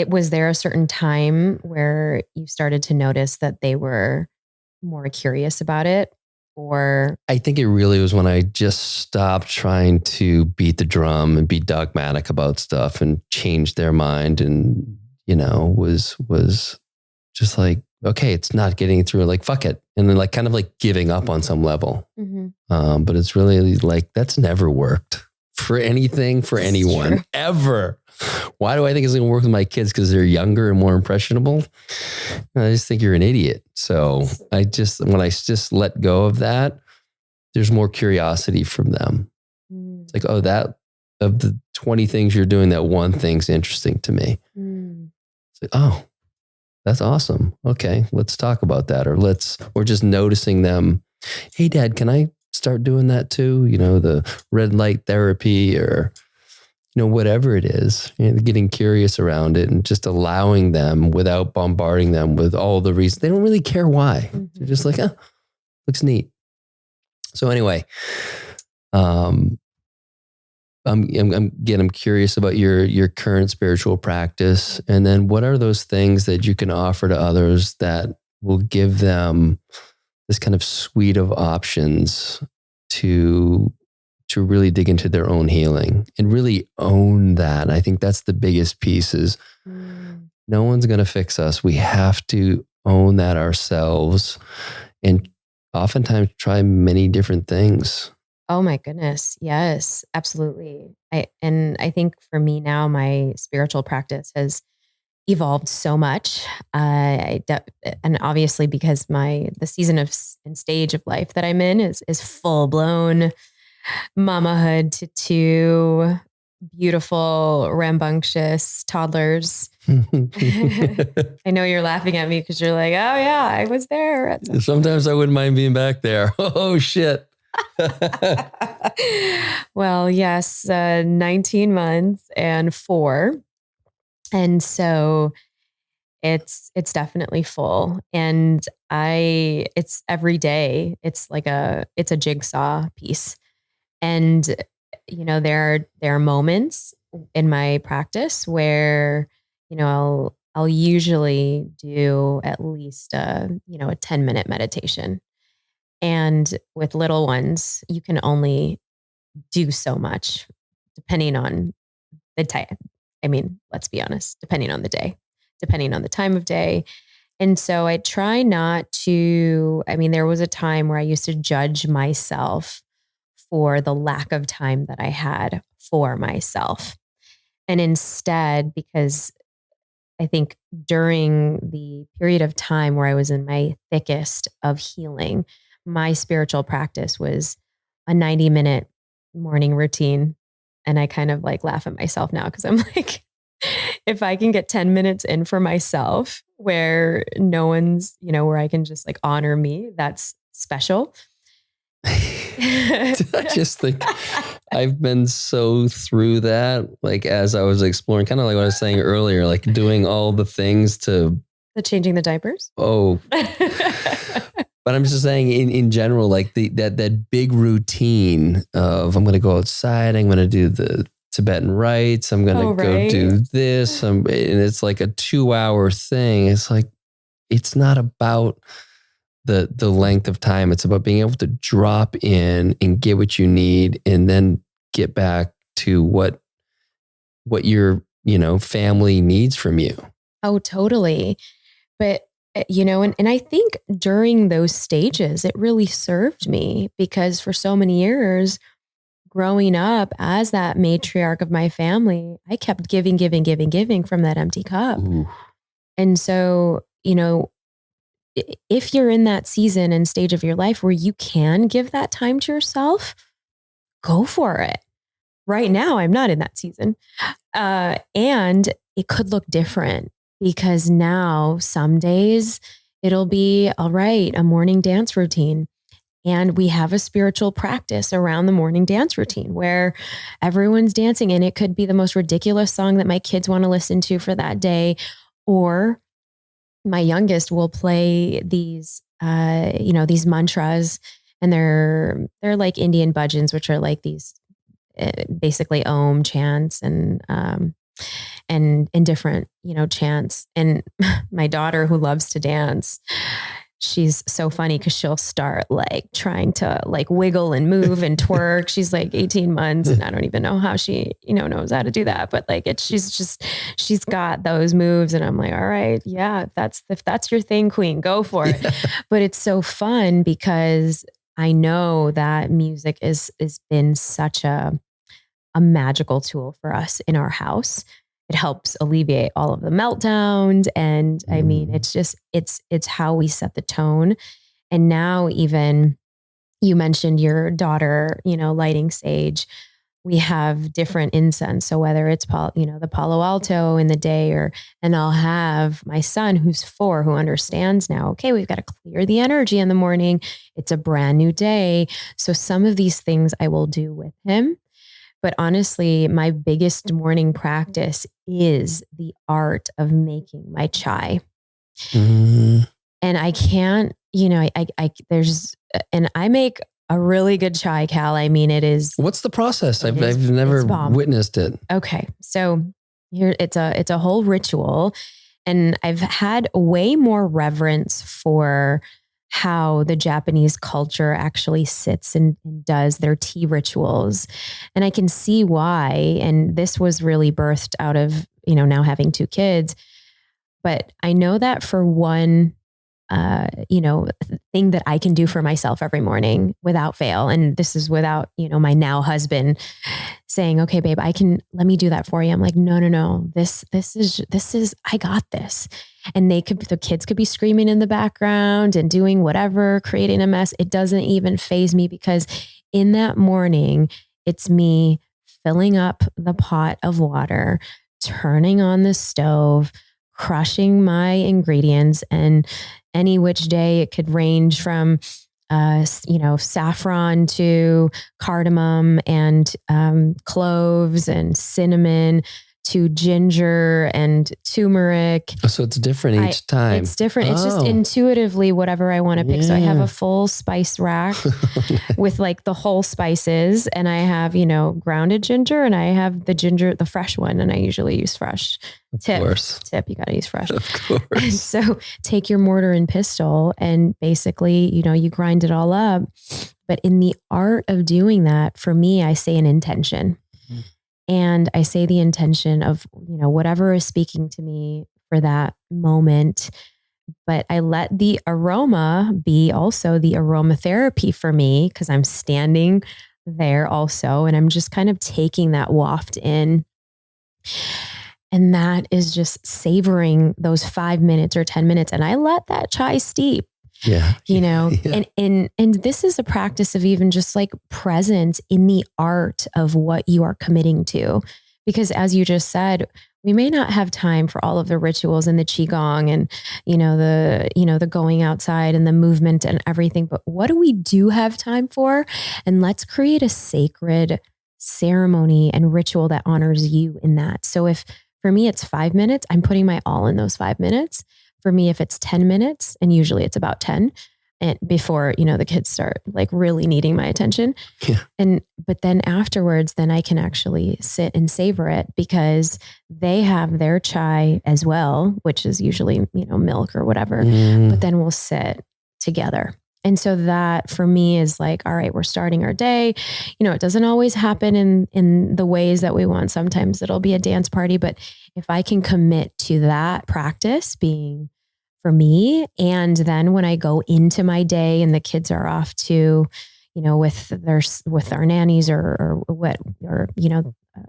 Was there a certain time where you started to notice that they were more curious about it? Or I think it really was when I just stopped trying to beat the drum and be dogmatic about stuff and change their mind, and, was just like, okay, it's not getting through, like, fuck it. And then, like, kind of like giving up on some level. Mm-hmm. But it's really like, that's never worked for anything, for anyone, ever. Why do I think it's going to work with my kids? Because they're younger and more impressionable? I just think you're an idiot. So when I just let go of that, there's more curiosity from them. Mm. It's like, oh, that of the 20 things you're doing, that one thing's interesting to me. Mm. It's like, oh, that's awesome. Okay, let's talk about that. Or just noticing them. Hey, Dad, can I start doing that too? The red light therapy, or whatever it is, getting curious around it and just allowing them without bombarding them with all the reasons. They don't really care why. Mm-hmm. They're just like, looks neat. So anyway, I'm curious about your current spiritual practice. And then what are those things that you can offer to others that will give them this kind of suite of options to really dig into their own healing and really own that. I think that's the biggest piece is no one's going to fix us. We have to own that ourselves and oftentimes try many different things. Oh my goodness. Yes, absolutely. I think for me now, my spiritual practice has evolved so much. And obviously because the season and stage of life that I'm in is full blown mamahood to two beautiful, rambunctious toddlers. I know you're laughing at me because you're like, oh yeah, I was there. Sometimes I wouldn't mind being back there. Oh shit. Well, yes, 19 months and 4. And so it's definitely full. And it's every day. It's like it's a jigsaw piece. And, there are moments in my practice where, I'll usually do at least a 10-minute meditation. And with little ones, you can only do so much depending on the time. I mean, let's be honest, depending on the day, depending on the time of day. And so I try not to, there was a time where I used to judge myself for the lack of time that I had for myself. And instead, because I think during the period of time where I was in my thickest of healing, my spiritual practice was a 90-minute morning routine. And I kind of like laugh at myself now because I'm like, if I can get 10 minutes in for myself where no one's, where I can just like honor me, that's special. I just think I've been so through that, like as I was exploring, kind of like what I was saying earlier, like doing all the things to the changing the diapers. Oh, but I'm just saying in general, like that big routine of I'm going to go outside, I'm going to do the Tibetan rites, I'm going to go do this, and it's like a 2-hour thing. It's like it's not about the length of time. It's about being able to drop in and get what you need and then get back to what your, family needs from you. Oh, totally. But, and I think during those stages, it really served me because for so many years growing up as that matriarch of my family, I kept giving from that empty cup. Ooh. And so, if you're in that season and stage of your life where you can give that time to yourself, go for it. Right now, I'm not in that season. And it could look different because now some days it'll be, all right, a morning dance routine. And we have a spiritual practice around the morning dance routine where everyone's dancing and it could be the most ridiculous song that my kids want to listen to for that day. Or my youngest will play these, these mantras, and they're like Indian bhajans, which are like these basically Om chants and different, chants. And my daughter who loves to dance, she's so funny because she'll start like trying to like wiggle and move and twerk. She's like 18 months and I don't even know how she, knows how to do that. But like she's got those moves and I'm like, all right, yeah, if that's your thing, queen, go for it. Yeah. But it's so fun because I know that music has been such a magical tool for us in our house. It helps alleviate all of the meltdowns. And I mean, it's just, it's how we set the tone. And now even you mentioned your daughter, lighting sage. We have different incense. So whether it's, the Palo Alto in the day and I'll have my son who's 4, who understands now, okay, we've got to clear the energy in the morning. It's a brand new day. So some of these things I will do with him. But honestly, my biggest morning practice is the art of making my chai. And I can't, I make a really good chai, Cal. I mean, it is. What's the process? I've never witnessed it. Okay. So here it's a whole ritual, and I've had way more reverence for how the Japanese culture actually sits and does their tea rituals. And I can see why. And this was really birthed out of, now having 2 kids. But I know that for one, thing that I can do for myself every morning without fail. And this is without, my now husband saying, okay, babe, let me do that for you. I'm like, no, this is, I got this. And the kids could be screaming in the background and doing whatever, creating a mess. It doesn't even faze me, because in that morning, it's me filling up the pot of water, turning on the stove, crushing my ingredients, and any which day it could range from, saffron to cardamom and cloves and cinnamon to ginger and turmeric. So it's different each time. It's different. It's just intuitively whatever I want to pick. So I have a full spice rack with like the whole spices, and I have, grounded ginger, and I have the ginger, the fresh one. And I usually use fresh. Tip, you got to use fresh. Of course. So take your mortar and pestle, and basically, you grind it all up. But in the art of doing that, for me, I say an intention. And I say the intention of, whatever is speaking to me for that moment. But I let the aroma be also the aromatherapy for me, because I'm standing there also. And I'm just kind of taking that waft in. And that is just savoring those 5 minutes or 10 minutes. And I let that chai steep. Yeah. Yeah. And this is a practice of even just like presence in the art of what you are committing to. Because as you just said, we may not have time for all of the rituals and the qigong and, the going outside and the movement and everything. But what do we have time for? And let's create a sacred ceremony and ritual that honors you in that. So if for me, it's 5 minutes, I'm putting my all in those 5 minutes. For me, if it's 10 minutes, and usually it's about 10, and before, the kids start like really needing my attention. Yeah. But then afterwards, then I can actually sit and savor it, because they have their chai as well, which is usually, milk or whatever, but then we'll sit together. And so that for me is like, all right, we're starting our day. It doesn't always happen in the ways that we want. Sometimes it'll be a dance party, but if I can commit to that practice being for me, and then when I go into my day and the kids are off to, with our nannies or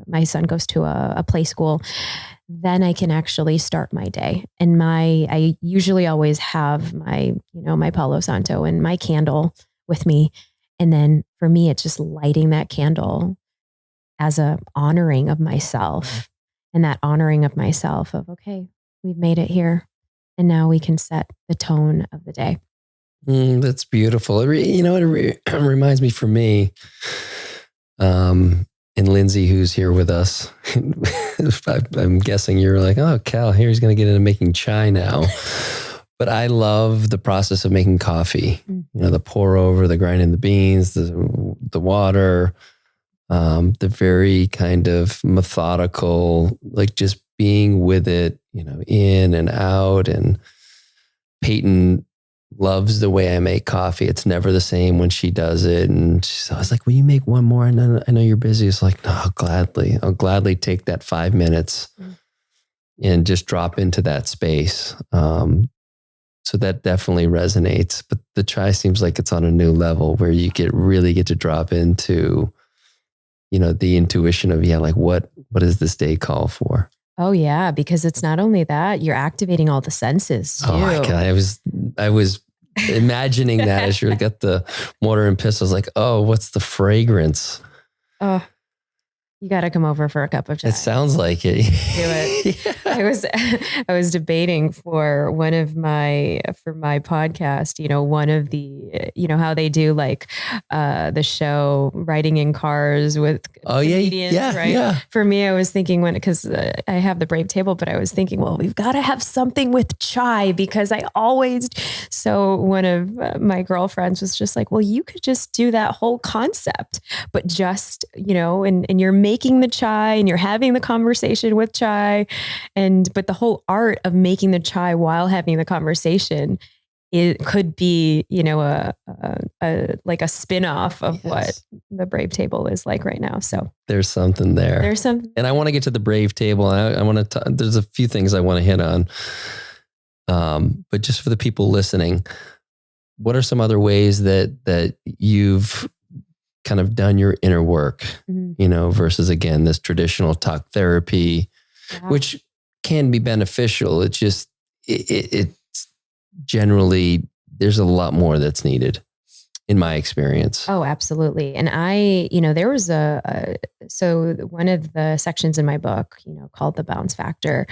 my son goes to a play school, then I can actually start my day. And I usually always have my Palo Santo and my candle with me. And then for me, it's just lighting that candle as a honoring of myself, and that honoring of myself of, okay, we've made it here. And now we can set the tone of the day. That's beautiful. It reminds me, for me, and Lindsay, who's here with us, I'm guessing you're like, oh, Cal, here he's going to get into making chai now. But I love the process of making coffee. The pour over, the grinding the beans, the water, the very kind of methodical, like just being with it, in and out. And Peyton loves the way I make coffee. It's never the same when she does it. And I was like, will you make one more? And I know you're busy. It's like, no, I'll gladly take that 5 minutes and just drop into that space. So that definitely resonates. But the chai seems like it's on a new level where you really get to drop into, the intuition of, like what does this day call for? Oh yeah, because it's not only that, you're activating all the senses too. Oh my God, I was imagining that as you got the mortar and pestle, like, oh, what's the fragrance? Oh, you got to come over for a cup of chai. It sounds like it. Do it. Yeah. I was debating for my podcast, one of the, how they do like, the show Riding in Cars with comedians, right? Yeah. For me, I was thinking because I have the Brave Table, but I was thinking, well, we've got to have something with chai because so one of my girlfriends was just like, well, you could just do that whole concept, but just, and you're making the chai and you're having the conversation with chai but the whole art of making the chai while having the conversation, it could be, like a spin-off of what the Brave Table is like right now. So there's something there. And I want to get to the Brave Table. I want to, there's a few things I want to hit on. But just for the people listening, what are some other ways that you've kind of done your inner work, versus again, this traditional talk therapy, which can be beneficial. It's just, it's generally, there's a lot more that's needed in my experience. Oh, absolutely. And there was so one of the sections in my book, called The Bounce Factor,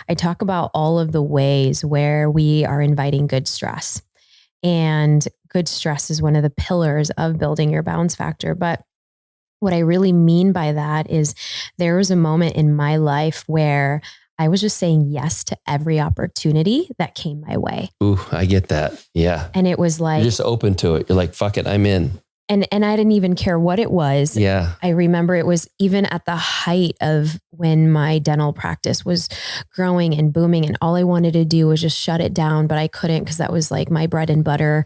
I talk about all of the ways where we are inviting good stress. And good stress is one of the pillars of building your bounce factor. But what I really mean by that is there was a moment in my life where I was just saying yes to every opportunity that came my way. Ooh, I get that. Yeah. And it was like, you're just open to it. You're like, fuck it, I'm in. And I didn't even care what it was. Yeah. I remember it was even at the height of when my dental practice was growing and booming, and all I wanted to do was just shut it down, but I couldn't because that was like my bread and butter.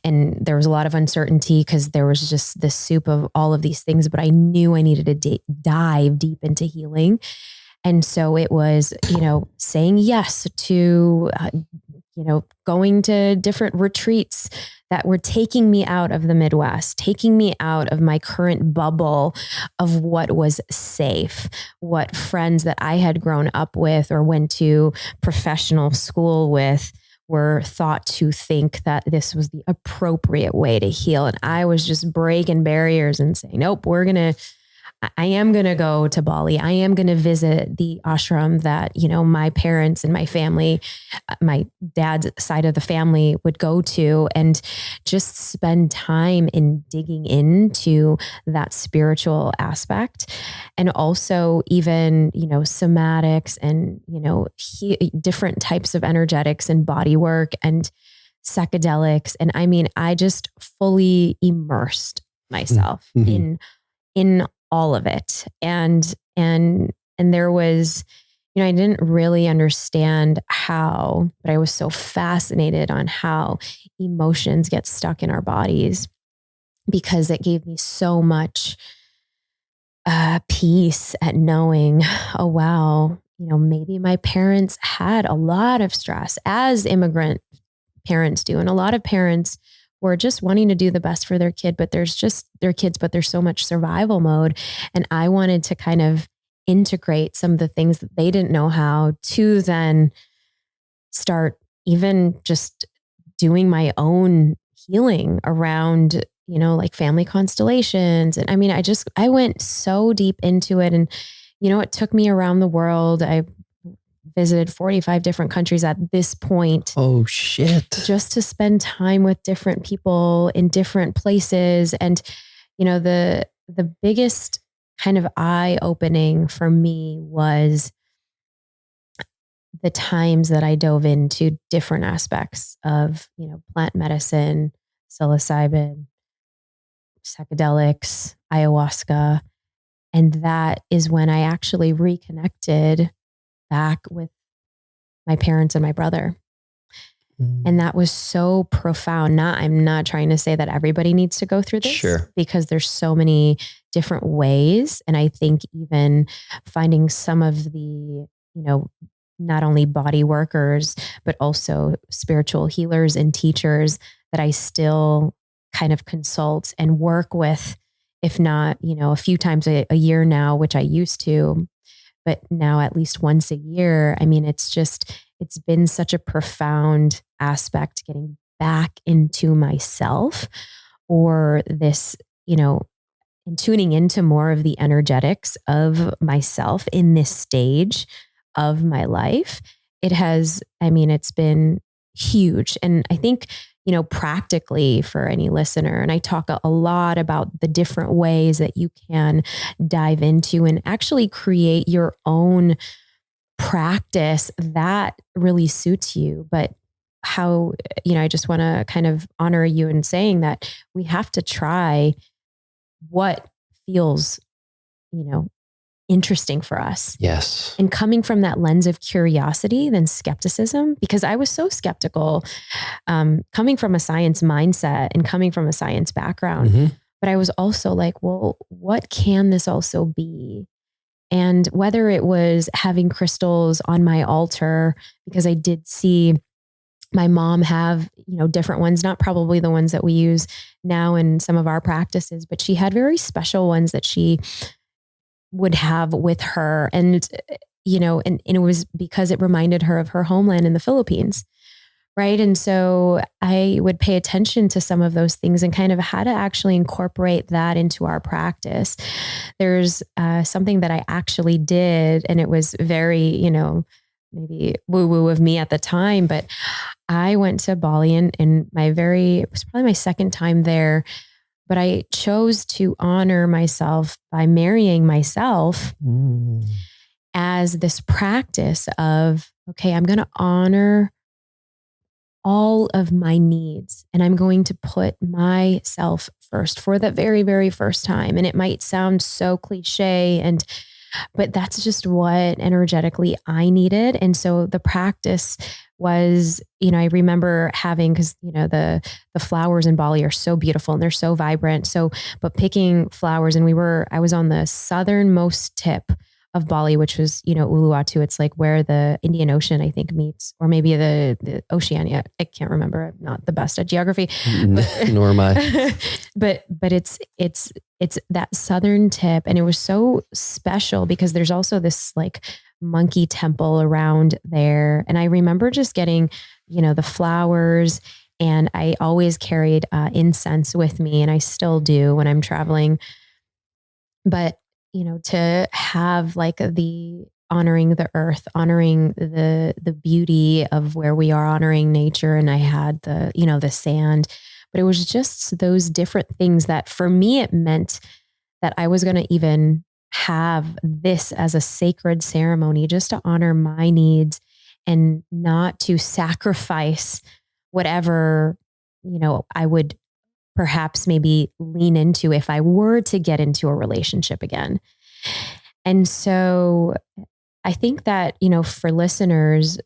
And there was a lot of uncertainty because there was just this soup of all of these things, but I knew I needed to dive deep into healing. And so it was, saying yes to, going to different retreats that were taking me out of the Midwest, taking me out of my current bubble of what was safe, what friends that I had grown up with or went to professional school with were thought to think that this was the appropriate way to heal. And I was just breaking barriers and saying, nope, I am going to go to Bali. I am going to visit the ashram that, my parents and my family, my dad's side of the family would go to, and just spend time in digging into that spiritual aspect. And also even, somatics and, different types of energetics and body work and psychedelics. And I just fully immersed myself in all of it. And there was, I didn't really understand how, but I was so fascinated on how emotions get stuck in our bodies, because it gave me so much peace at knowing, oh, wow, maybe my parents had a lot of stress, as immigrant parents do. And a lot of parents were just wanting to do the best for their kid, but there's so much survival mode. And I wanted to kind of integrate some of the things that they didn't know how to then start even just doing my own healing around, like family constellations. And I went so deep into it, and, it took me around the world. I visited 45 different countries at this point. Oh shit. Just to spend time with different people in different places. And, the biggest kind of eye-opening for me was the times that I dove into different aspects of, plant medicine, psilocybin, psychedelics, ayahuasca. And that is when I actually reconnected back with my parents and my brother. And that was so profound. I'm not trying to say that everybody needs to go through this, sure, because there's so many different ways. And I think even finding some of the, not only body workers, but also spiritual healers and teachers that I still kind of consult and work with, if not, a few times a year now, which I used to, but now at least once a year. It's been such a profound aspect getting back into myself, or this, and tuning into more of the energetics of myself in this stage of my life, it's been huge. And I think, practically for any listener, and I talk a lot about the different ways that you can dive into and actually create your own practice that really suits you. But how, I just want to kind of honor you in saying that we have to try what feels, interesting for us. Yes. And coming from that lens of curiosity than skepticism, because I was so skeptical, coming from a science mindset and coming from a science background. Mm-hmm. But I was also like, well, what can this also be? And whether it was having crystals on my altar, because I did see my mom have, different ones, not probably the ones that we use now in some of our practices, but she had very special ones that she would have with her. And, and it was because it reminded her of her homeland in the Philippines. Right. And so I would pay attention to some of those things and kind of how to actually incorporate that into our practice. There's something that I actually did, and it was very, maybe woo-woo of me at the time, but I went to Bali and it was probably my second time there, but I chose to honor myself by marrying myself as this practice of, okay, I'm going to honor all of my needs and I'm going to put myself first for the very, very first time. And it might sound so cliche, but that's just what energetically I needed. And so the practice was, I remember having, because, the flowers in Bali are so beautiful and they're so vibrant. But picking flowers, and I was on the southernmost tip of Bali, which was, Uluwatu. It's like where the Indian Ocean, I think, meets, or maybe the Oceania. I can't remember. I'm not the best at geography. Nor am I. but it's that southern tip. And it was so special because there's also this like monkey temple around there. And I remember just getting, the flowers, and I always carried incense with me, and I still do when I'm traveling. But, to have like the honoring the earth, honoring the beauty of where we are, honoring nature. And I had the sand, but it was just those different things that for me, it meant that I was going to even have this as a sacred ceremony just to honor my needs and not to sacrifice whatever, I would perhaps maybe lean into if I were to get into a relationship again. And so I think that, for listeners,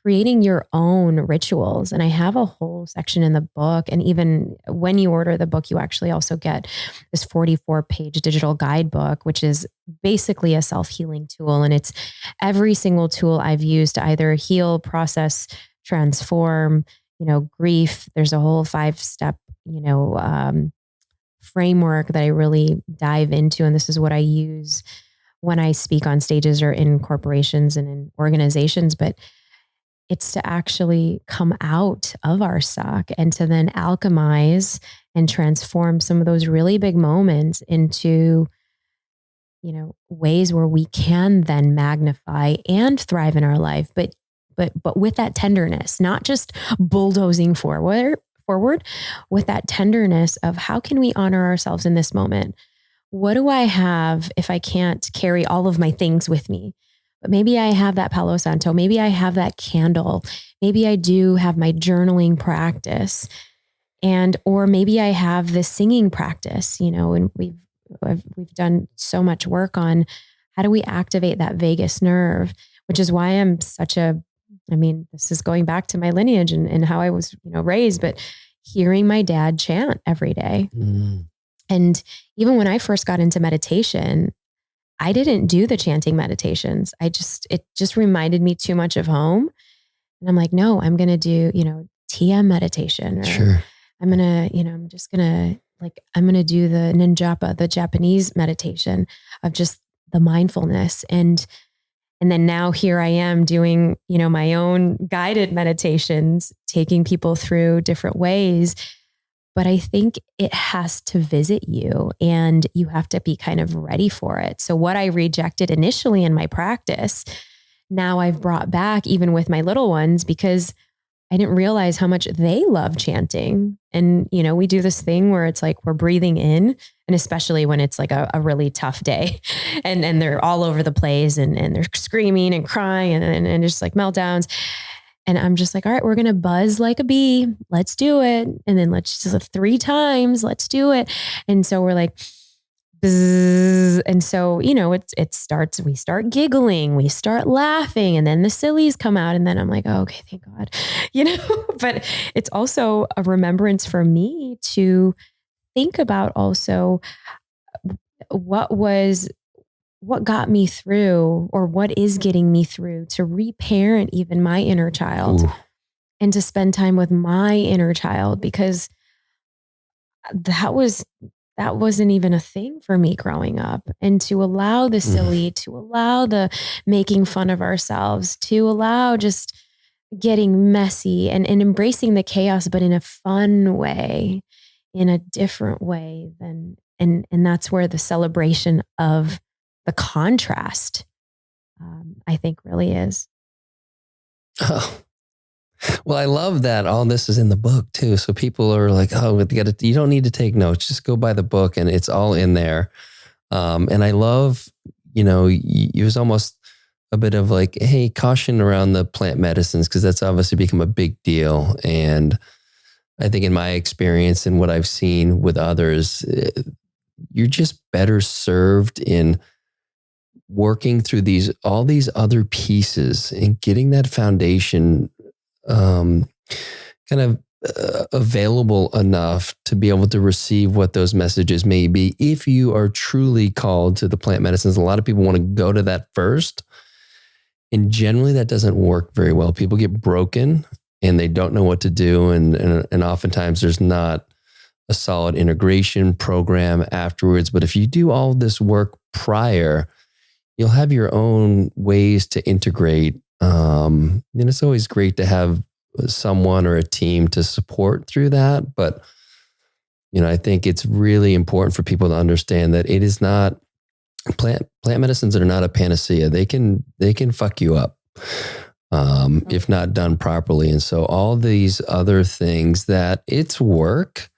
creating your own rituals, and I have a whole section in the book, and even when you order the book, you actually also get this 44-page digital guidebook, which is basically a self-healing tool. And it's every single tool I've used to either heal, process, transform, grief. There's a whole 5-step, framework that I really dive into. And this is what I use when I speak on stages or in corporations and in organizations, but it's to actually come out of our suck and to then alchemize and transform some of those really big moments into, ways where we can then magnify and thrive in our life, but with that tenderness, not just bulldozing forward with that tenderness of how can we honor ourselves in this moment? What do I have if I can't carry all of my things with me? But maybe I have that Palo Santo. Maybe I have that candle. Maybe I do have my journaling practice, or maybe I have this singing practice, and we've done so much work on how do we activate that vagus nerve, which is why I'm this is going back to my lineage and how I was, raised, but hearing my dad chant every day. Mm. And even when I first got into meditation, I didn't do the chanting meditations. It just reminded me too much of home. And I'm like, no, I'm going to do, TM meditation. Or Sure. I'm going to, I'm going to do the Ninjapa, the Japanese meditation of just the mindfulness. And And then now here I am doing, my own guided meditations, taking people through different ways. But I think it has to visit you and you have to be kind of ready for it. So what I rejected initially in my practice, now I've brought back even with my little ones, because I didn't realize how much they love chanting. And, we do this thing where it's like we're breathing in, and especially when it's like a really tough day and they're all over the place and they're screaming and crying and just like meltdowns. And I'm just like, all right, we're going to buzz like a bee. Let's do it. And then let's just 3 times, let's do it. And so we're like, bzzz. And so, we start giggling, we start laughing, and then the sillies come out. And then I'm like, oh, okay, thank God, but it's also a remembrance for me to think about also what got me through, or what is getting me through, to reparent even my inner child. Ooh. And to spend time with my inner child, because that wasn't even a thing for me growing up. And to allow the silly, to allow the making fun of ourselves, to allow just getting messy and embracing the chaos, but in a fun way, in a different way than, and that's where the celebration of the contrast, I think really is. Oh, well, I love that all this is in the book too. So people are like, oh, you don't need to take notes. Just go by the book and it's all in there. And I love, it was almost a bit of like, hey, caution around the plant medicines, because that's obviously become a big deal. And I think in my experience and what I've seen with others, you're just better served in working through all these other pieces and getting that foundation kind of available enough to be able to receive what those messages may be. If you are truly called to the plant medicines, a lot of people want to go to that first. And generally that doesn't work very well. People get broken and they don't know what to do. And oftentimes there's not a solid integration program afterwards. But if you do all this work prior, you'll have your own ways to integrate. And it's always great to have someone or a team to support through that. But, I think it's really important for people to understand that it is not plant medicines are not a panacea. They can fuck you up, if not done properly. And so all these other things that it's work.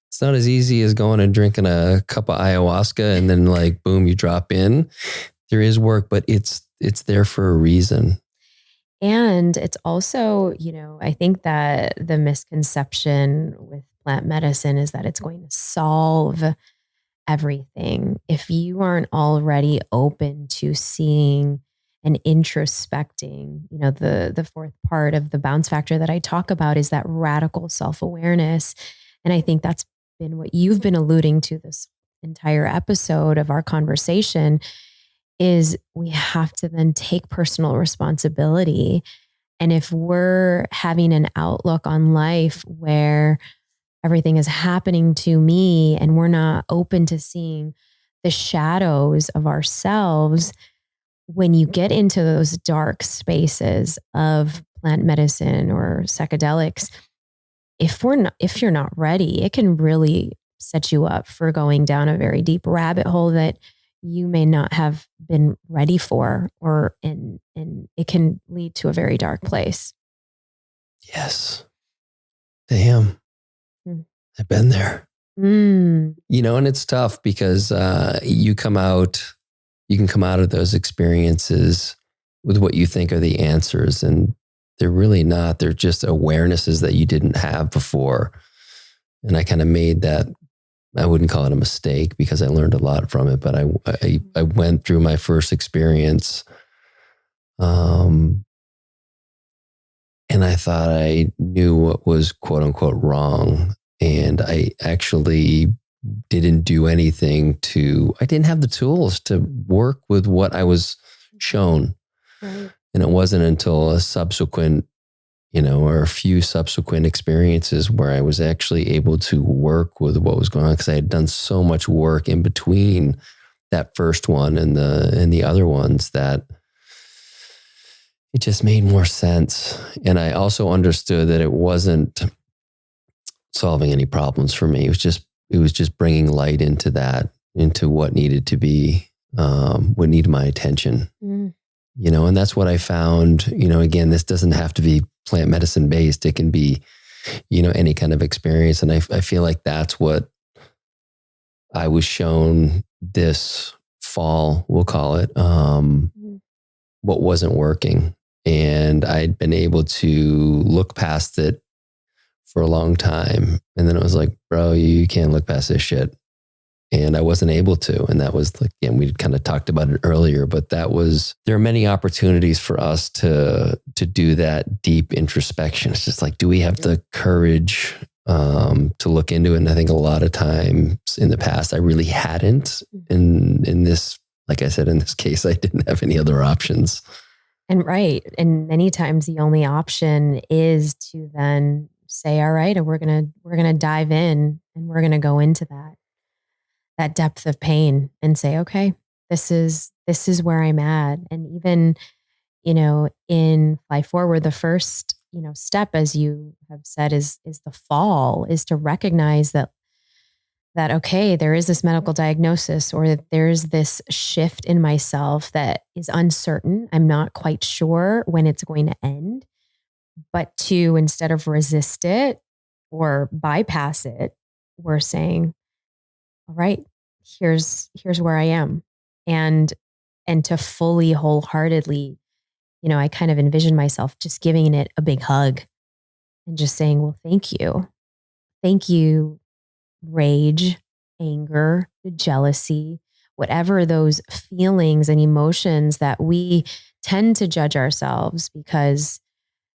It's not as easy as going and drinking a cup of ayahuasca and then like, boom, you drop in. There is work, but it's there for a reason. And it's also, I think that the misconception with plant medicine is that it's going to solve everything. If you aren't already open to seeing and introspecting, the fourth part of the bounce factor that I talk about is that radical self-awareness. And I think that's been what you've been alluding to this entire episode of our conversation, is we have to then take personal responsibility. And if we're having an outlook on life where everything is happening to me and we're not open to seeing the shadows of ourselves, when you get into those dark spaces of plant medicine or psychedelics, if you're not ready, it can really set you up for going down a very deep rabbit hole that you may not have been ready for, and it can lead to a very dark place. Yes. Damn. I've been there. And it's tough because you can come out of those experiences with what you think are the answers, and they're really not. They're just awarenesses that you didn't have before. And I kind of made that, I wouldn't call it a mistake because I learned a lot from it, but I went through my first experience, and I thought I knew what was quote unquote wrong. And I actually didn't do anything I didn't have the tools to work with what I was shown. Right. And it wasn't until a subsequent, or a few subsequent experiences where I was actually able to work with what was going on, because I had done so much work in between that first one and the other ones that it just made more sense. And I also understood that it wasn't solving any problems for me. It was just bringing light into that, into what needed to be, what needed my attention. And that's what I found, again, this doesn't have to be plant medicine based. It can be, any kind of experience. And I feel like that's what I was shown this fall, we'll call it, what wasn't working. And I'd been able to look past it for a long time. And then it was like, bro, you can't look past this shit. And I wasn't able to. And that was like, again, we kind of talked about it earlier, but there are many opportunities for us to do that deep introspection. It's just like, do we have the courage to look into it? And I think a lot of times in the past, I really hadn't. In this, like I said, in this case, I didn't have any other options. And many times the only option is to then say, all right, we're gonna dive in, and we're gonna go into that depth of pain and say, okay, this is where I'm at. And even, in Fly Forward, the first, step, as you have said, is the fall, is to recognize that, okay, there is this medical diagnosis, or that there's this shift in myself that is uncertain. I'm not quite sure when it's going to end, but to, instead of resist it or bypass it, we're saying, all right, here's where I am. And to fully, wholeheartedly, I kind of envision myself just giving it a big hug and just saying, well, thank you. Thank you, rage, anger, jealousy, whatever those feelings and emotions that we tend to judge ourselves, because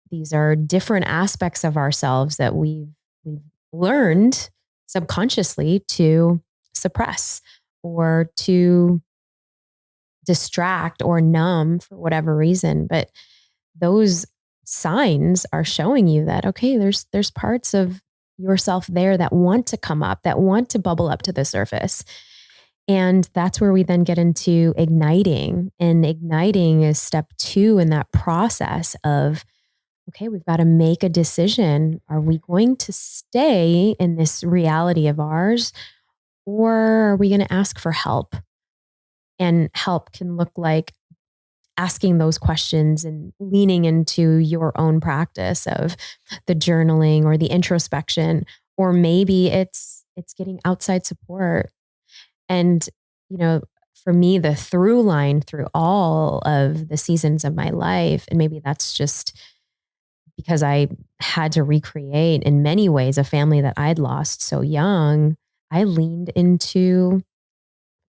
these are different aspects of ourselves that we've learned subconsciously to suppress or to distract or numb for whatever reason. But those signs are showing you that, okay, there's parts of yourself there that want to come up, that want to bubble up to the surface. And that's where we then get into igniting. And igniting is step 2 in that process of, okay, we've got to make a decision. Are we going to stay in this reality of ours, or are we going to ask for help? And help can look like asking those questions and leaning into your own practice of the journaling or the introspection, or maybe it's getting outside support. And, for me, the through line through all of the seasons of my life, and maybe that's just because I had to recreate in many ways a family that I'd lost so young, I leaned into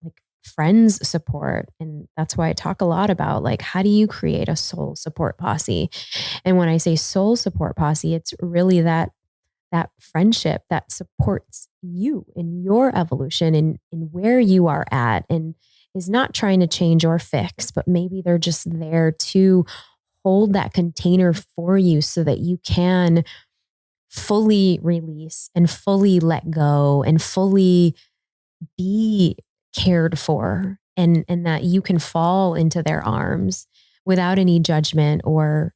like friends support. And that's why I talk a lot about, like, how do you create a soul support posse? And when I say soul support posse, it's really that friendship that supports you in your evolution and in where you are at, and is not trying to change or fix, but maybe they're just there to hold that container for you so that you can fully release and fully let go and fully be cared for, and that you can fall into their arms without any judgment or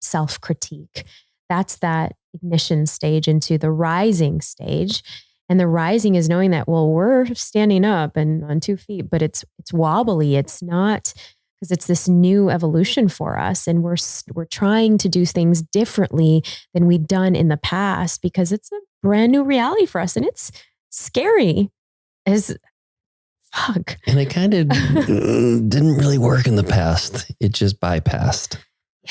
self-critique. That's that ignition stage into the rising stage. And the rising is knowing that, well, we're standing up and on 2 feet, but it's wobbly. It's not, because it's this new evolution for us. And we're trying to do things differently than we've done in the past, because it's a brand new reality for us. And it's scary as fuck. And it kind of didn't really work in the past. It just bypassed.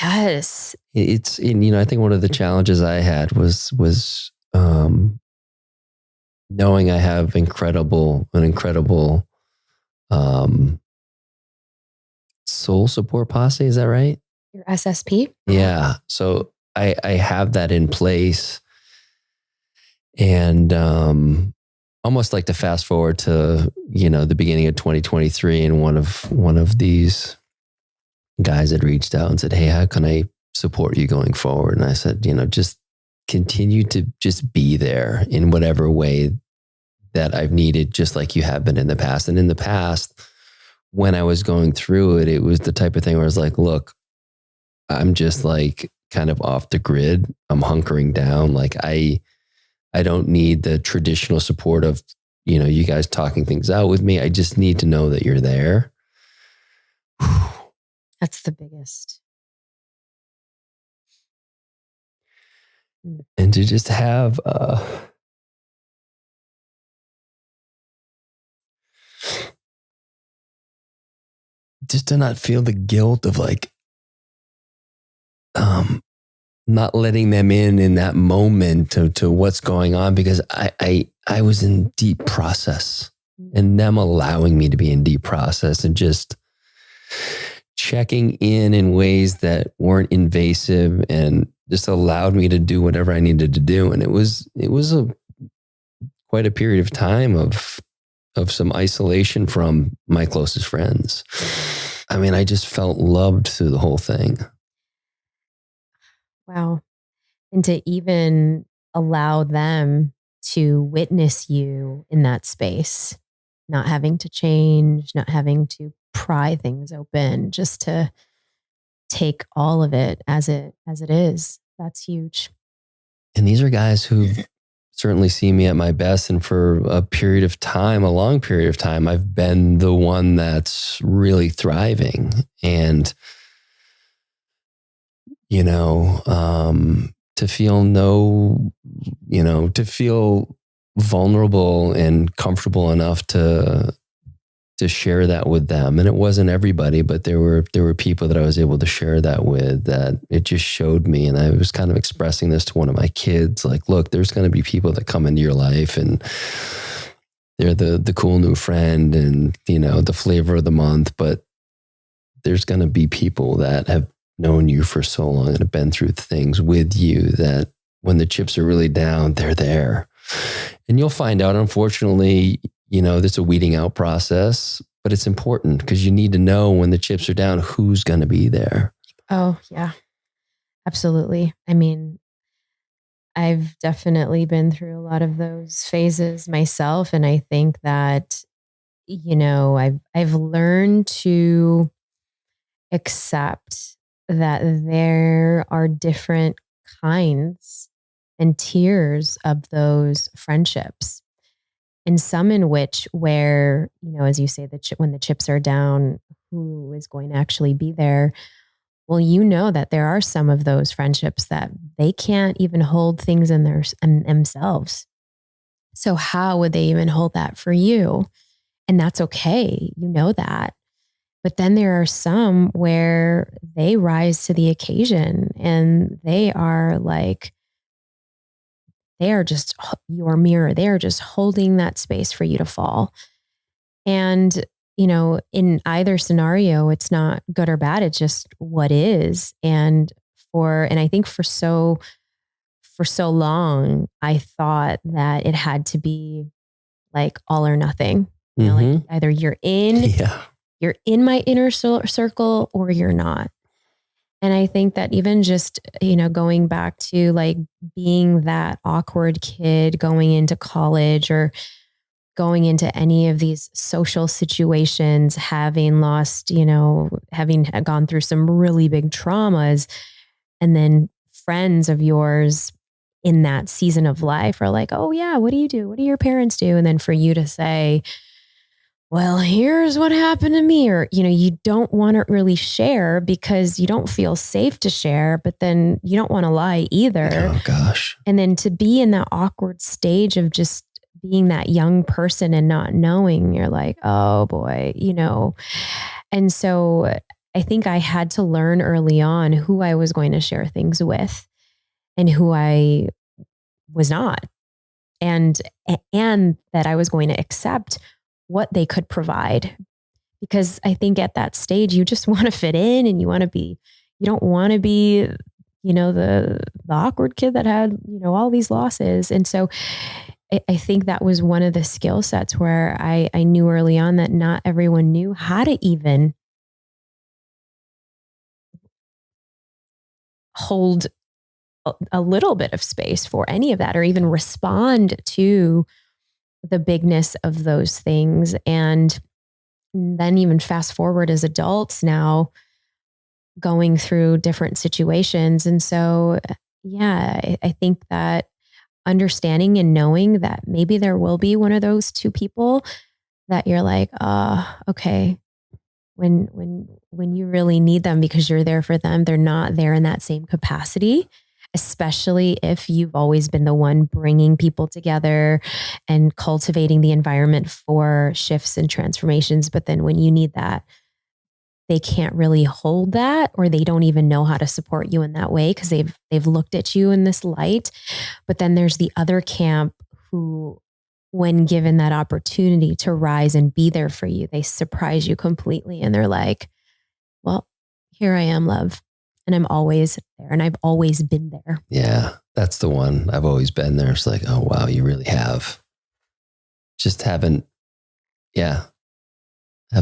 Yes. It's, I think one of the challenges I had was knowing I have an incredible soul support posse. Is that right? Your SSP? Yeah. So I have that in place, and almost like to fast forward to, the beginning of 2023. And one of these guys had reached out and said, hey, how can I support you going forward? And I said, just continue to just be there in whatever way that I've needed, just like you have been in the past. And in the past, when I was going through it, it was the type of thing where I was like, look, I'm just like kind of off the grid. I'm hunkering down. Like I don't need the traditional support of, you guys talking things out with me. I just need to know that you're there. That's the biggest. And to just have, just to not feel the guilt of like, not letting them in that moment to what's going on, because I was in deep process, and them allowing me to be in deep process and just checking in ways that weren't invasive and just allowed me to do whatever I needed to do. And it was quite a period of time of some isolation from my closest friends. I mean, I just felt loved through the whole thing. Wow. And to even allow them to witness you in that space, not having to change, not having to pry things open, just to take all of it as it is. That's huge. And these are guys who certainly see me at my best. And for a long period of time, I've been the one that's really thriving. And, to feel vulnerable and comfortable enough to share that with them. And it wasn't everybody, but there were people that I was able to share that with, that it just showed me. And I was kind of expressing this to one of my kids, like, look, there's going to be people that come into your life and they're the cool new friend and, the flavor of the month, but there's going to be people that have known you for so long and have been through things with you that when the chips are really down, they're there. And you'll find out, unfortunately, there's a weeding out process, but it's important because you need to know when the chips are down, who's going to be there. Oh, yeah, absolutely. I mean, I've definitely been through a lot of those phases myself. And I think that, I've learned to accept that there are different kinds and tiers of those friendships. And some in which where, as you say, when the chips are down, who is going to actually be there? Well, that there are some of those friendships that they can't even hold things in themselves. So how would they even hold that for you? And that's okay. That. But then there are some where they rise to the occasion and they are just your mirror. They are just holding that space for you to fall. And, in either scenario, it's not good or bad. It's just what is. And I think for so long, I thought that it had to be like all or nothing. Like either you're in my inner circle or you're not. And I think that even just, going back to like being that awkward kid going into college or going into any of these social situations, having lost, having gone through some really big traumas, and then friends of yours in that season of life are like, oh yeah, what do you do? What do your parents do? And then for you to say, well, here's what happened to me, or, you don't want to really share because you don't feel safe to share, but then you don't want to lie either. Oh gosh. And then to be in that awkward stage of just being that young person and not knowing, you're like, oh boy, And so I think I had to learn early on who I was going to share things with and who I was not. And that I was going to accept what they could provide. Because I think at that stage, you just want to fit in and you don't want to be, the awkward kid that had, all these losses. And so I think that was one of the skill sets where I knew early on that not everyone knew how to even hold a little bit of space for any of that, or even respond to the bigness of those things. And then even fast forward as adults now, going through different situations. And so, yeah, I think that understanding and knowing that maybe there will be one of those two people that you're like, okay, when you really need them because you're there for them, they're not there in that same capacity, especially if you've always been the one bringing people together and cultivating the environment for shifts and transformations. But then when you need that, they can't really hold that, or they don't even know how to support you in that way because they've looked at you in this light. But then there's the other camp who, when given that opportunity to rise and be there for you, they surprise you completely. And they're like, well, here I am, love. And I'm always there. And I've always been there. Yeah, that's the one. I've always been there. It's like, oh, wow, you really have. Just haven't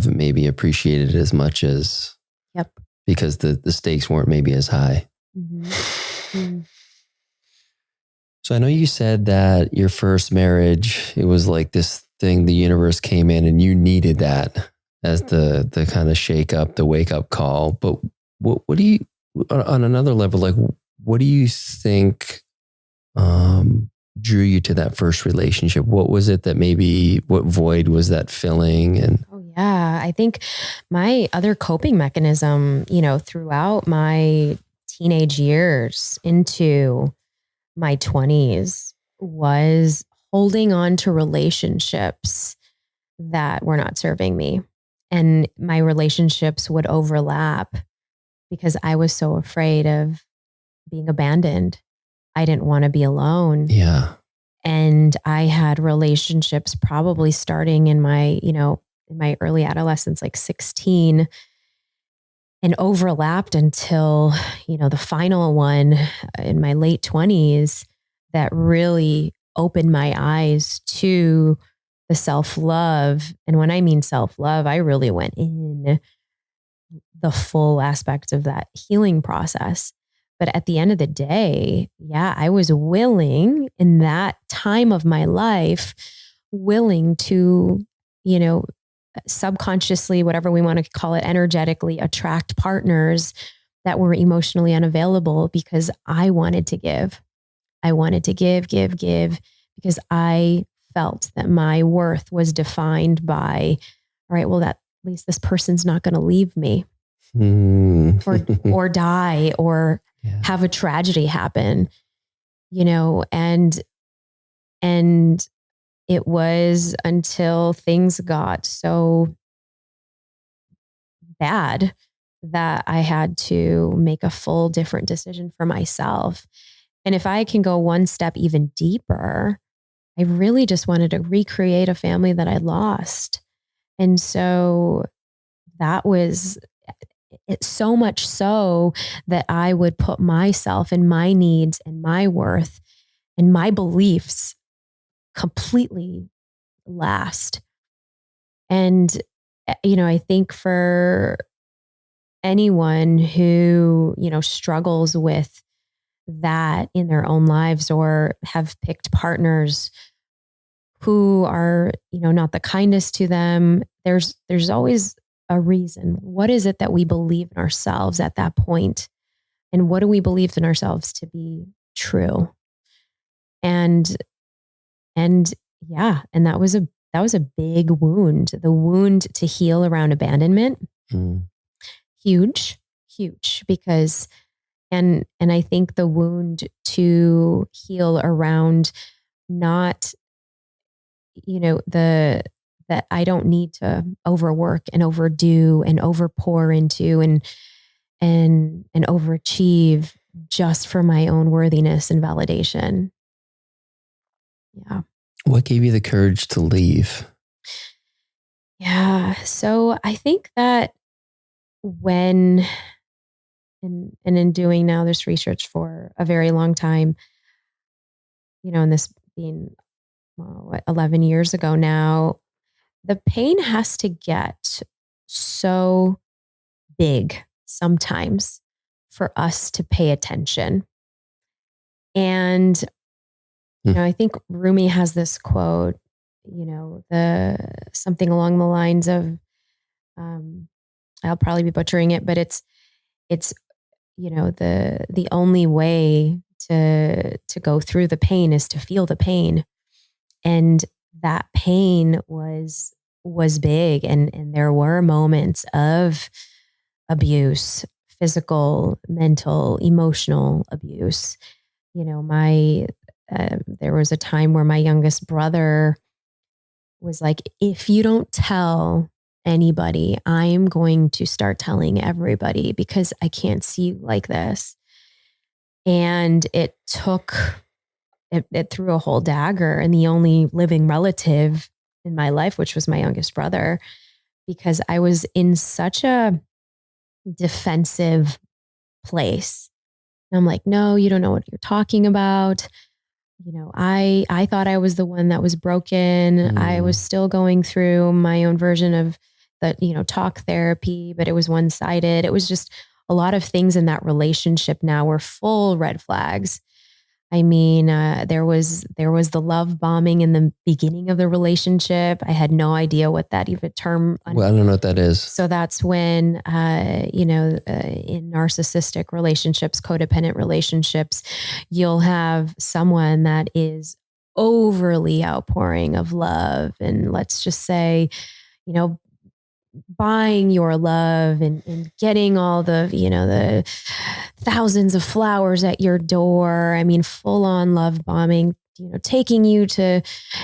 maybe appreciated it as much as, yep, because the stakes weren't maybe as high. Mm-hmm. Mm-hmm. So I know you said that your first marriage, it was like this thing, the universe came in and you needed that as the kind of shake up, the wake up call. But what do you, on another level, like, what do you think drew you to that first relationship? What was it that maybe, what void was that filling? And oh yeah, I think my other coping mechanism, throughout my teenage years into my 20s was holding on to relationships that were not serving me. And my relationships would overlap because I was so afraid of being abandoned. I didn't want to be alone. yeah. And I had relationships probably starting in my, in my early adolescence, like 16, and overlapped until, the final one in my late 20s that really opened my eyes to the self-love. And when I mean self-love, I really went in the full aspect of that healing process. But at the end of the day, yeah, I was willing in that time of my life, willing to, subconsciously, whatever we want to call it, energetically attract partners that were emotionally unavailable because I wanted to give. I wanted to give because I felt that my worth was defined by, all right, well, that at least this person's not going to leave me or die or have a tragedy happen, and it was until things got so bad that I had to make a full different decision for myself. And if I can go one step even deeper, I really just wanted to recreate a family that I lost. And so that was it, so much so that I would put myself and my needs and my worth and my beliefs completely last. And, I think for anyone who, struggles with that in their own lives or have picked partners who are, not the kindest to them, there's always a reason. What is it that we believe in ourselves at that point? And what do we believe in ourselves to be true? And yeah, and that was a big wound. The wound to heal around abandonment. Huge because and I think the wound to heal around not, that I don't need to overwork and overdo and overpour into and overachieve just for my own worthiness and validation. Yeah. What gave you the courage to leave? Yeah. So I think that when, and in doing now this research for a very long time, and this being 11 years ago now, the pain has to get so big sometimes for us to pay attention. And, I think Rumi has this quote, the something along the lines of, I'll probably be butchering it, but it's, the only way to go through the pain is to feel the pain. And that pain was big, and there were moments of abuse, physical, mental, emotional abuse. My there was a time where my youngest brother was like, if you don't tell anybody, I am going to start telling everybody because I can't see you like this. And it threw a whole dagger in the only living relative in my life, which was my youngest brother, because I was in such a defensive place. And I'm like, no, you don't know what you're talking about. I thought I was the one that was broken. I was still going through my own version of the, talk therapy, but it was one-sided. It was just a lot of things in that relationship now were full red flags. I mean, there was the love bombing in the beginning of the relationship. I had no idea what that even term. Well, I don't know what that is. So that's when, in narcissistic relationships, codependent relationships, you'll have someone that is overly outpouring of love, and let's just say, buying your love and getting all the thousands of flowers at your door. I mean, full on love bombing, taking you to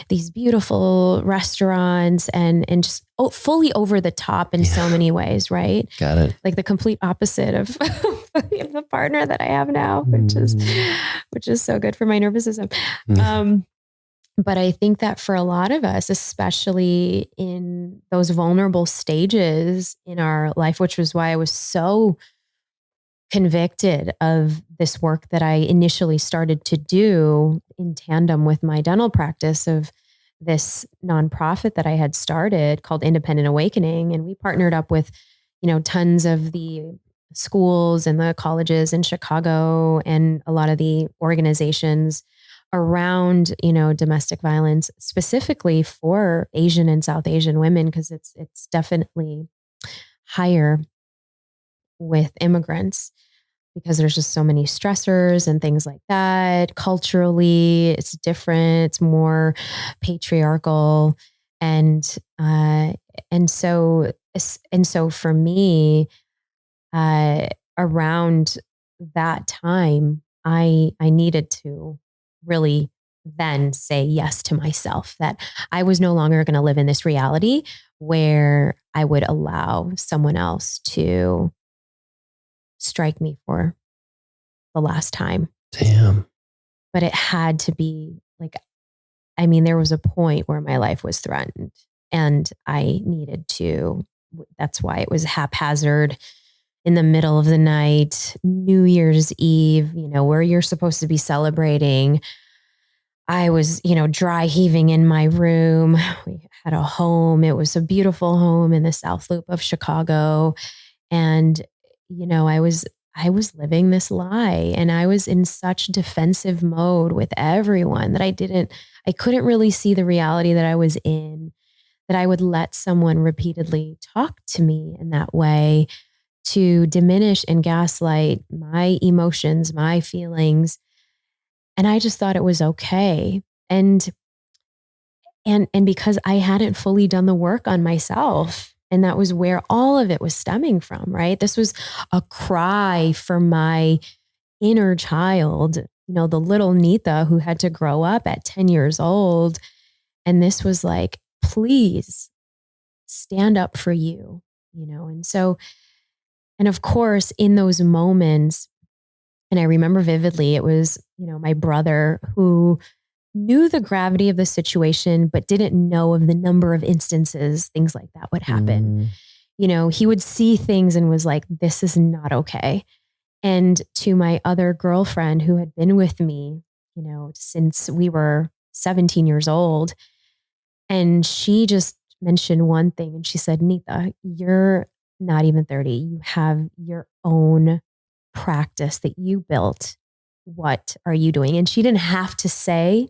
these beautiful restaurants and just fully over the top in so many ways, right? Got it. Like the complete opposite of the partner that I have now, which is so good for my nervous system. But I think that for a lot of us, especially in those vulnerable stages in our life, which was why I was so convicted of this work that I initially started to do in tandem with my dental practice of this nonprofit that I had started called Independent Awakening. And we partnered up with, tons of the schools and the colleges in Chicago and a lot of the organizations around, domestic violence, specifically for Asian and South Asian women, because it's definitely higher with immigrants because there's just so many stressors and things like that. Culturally, it's different. It's more patriarchal, and so for me, around that time, I needed to really then say yes to myself that I was no longer going to live in this reality where I would allow someone else to strike me for the last time. Damn. But it had to be like, I mean, there was a point where my life was threatened and I needed to, that's why it was haphazard in the middle of the night, New Year's Eve, where you're supposed to be celebrating. I was, dry heaving in my room. We had a home. It was a beautiful home in the South Loop of Chicago. And, I was living this lie, and I was in such defensive mode with everyone that I couldn't really see the reality that I was in, that I would let someone repeatedly talk to me in that way to diminish and gaslight my emotions, my feelings. And I just thought it was okay. And because I hadn't fully done the work on myself, and that was where all of it was stemming from, right? This was a cry for my inner child, the little Neeta who had to grow up at 10 years old. And this was like, please stand up for you, and so, and of course, in those moments, and I remember vividly, it was, my brother who knew the gravity of the situation, but didn't know of the number of instances things like that would happen. He would see things and was like, this is not okay. And to my other girlfriend who had been with me, since we were 17 years old, and she just mentioned one thing, and she said, Neeta, you're not even 30. You have your own practice that you built. What are you doing? And she didn't have to say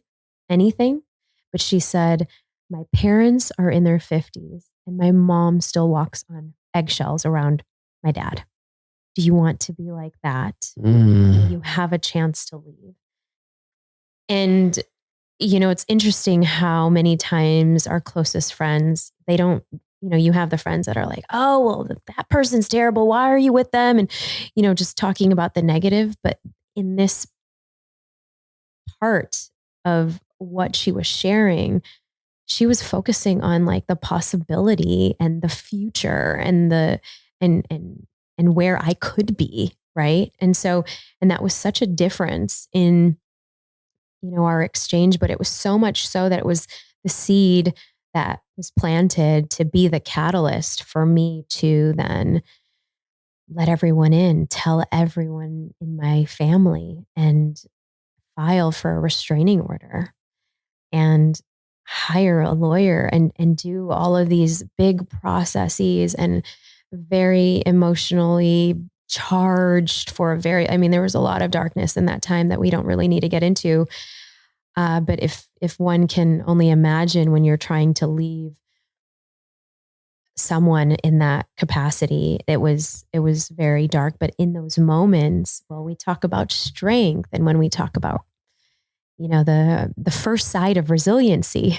anything, but she said, my parents are in their 50s and my mom still walks on eggshells around my dad. Do you want to be like that? You have a chance to leave. And, it's interesting how many times our closest friends, they don't, you have the friends that are like, oh, well, that person's terrible. Why are you with them? And, just talking about the negative. But in this part of what she was sharing, she was focusing on like the possibility and the future and and where I could be, right? And that was such a difference in our exchange, but it was so much so that it was the seed that was planted to be the catalyst for me to then let everyone in, tell everyone in my family, and file for a restraining order and hire a lawyer and do all of these big processes and very emotionally charged for there was a lot of darkness in that time that we don't really need to get into. But if one can only imagine when you're trying to leave someone in that capacity, it was very dark. But in those moments, well, we talk about strength, and when we talk about the first side of resiliency,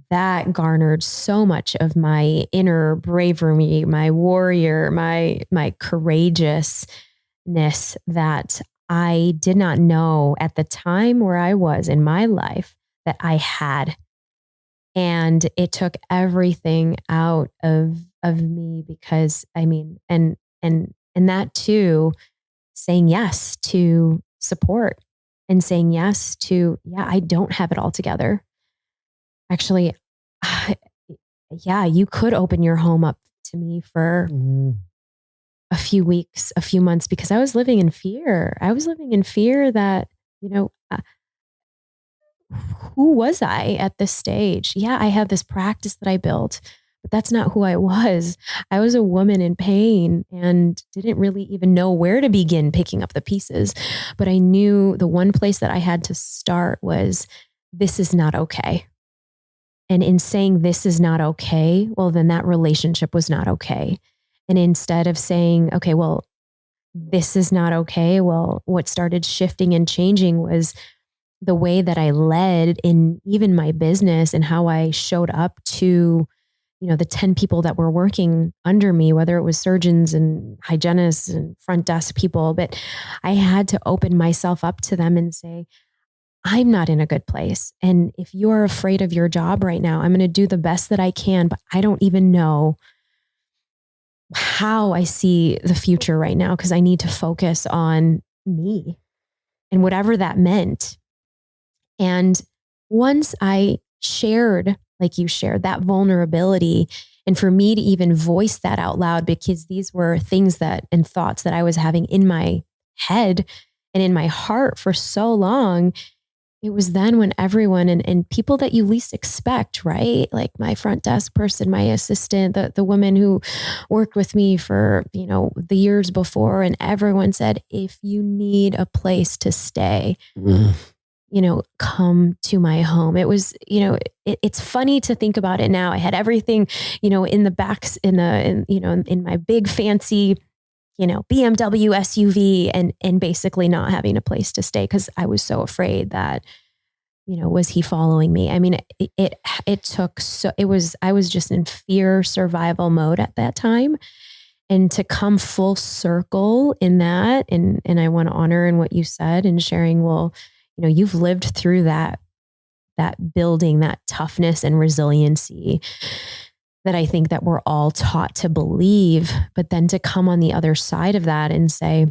that garnered so much of my inner bravery, my warrior, my courageousness that I did not know at the time where I was in my life that I had. And it took everything out of me because and that too, saying yes to support and saying yes to, I don't have it all together. Actually, you could open your home up to me for a few weeks, a few months, because I was living in fear. I was living in fear that, who was I at this stage? Yeah, I had this practice that I built, but that's not who I was. I was a woman in pain and didn't really even know where to begin picking up the pieces. But I knew the one place that I had to start was, this is not okay. And in saying this is not okay, well, then that relationship was not okay. And instead of saying, okay, well, this is not okay, well, what started shifting and changing was the way that I led in even my business and how I showed up to, the 10 people that were working under me, whether it was surgeons and hygienists and front desk people. But I had to open myself up to them and say, I'm not in a good place. And if you're afraid of your job right now, I'm going to do the best that I can, but I don't even know how I see the future right now because I need to focus on me and whatever that meant. And once I shared, like you shared, that vulnerability, and for me to even voice that out loud, because these were things and thoughts that I was having in my head and in my heart for so long, it was then when everyone and people that you least expect, right? Like my front desk person, my assistant, the woman who worked with me for, the years before, and everyone said, if you need a place to stay, come to my home. It was, it's funny to think about it now. I had everything, in the backs, in my big fancy, BMW SUV and basically not having a place to stay because I was so afraid that, was he following me? I mean, it took I was just in fear survival mode at that time. And to come full circle in that, and I want to honor in what you said and sharing, well, you've lived through that building, that toughness and resiliency that I think that we're all taught to believe, but then to come on the other side of that and say,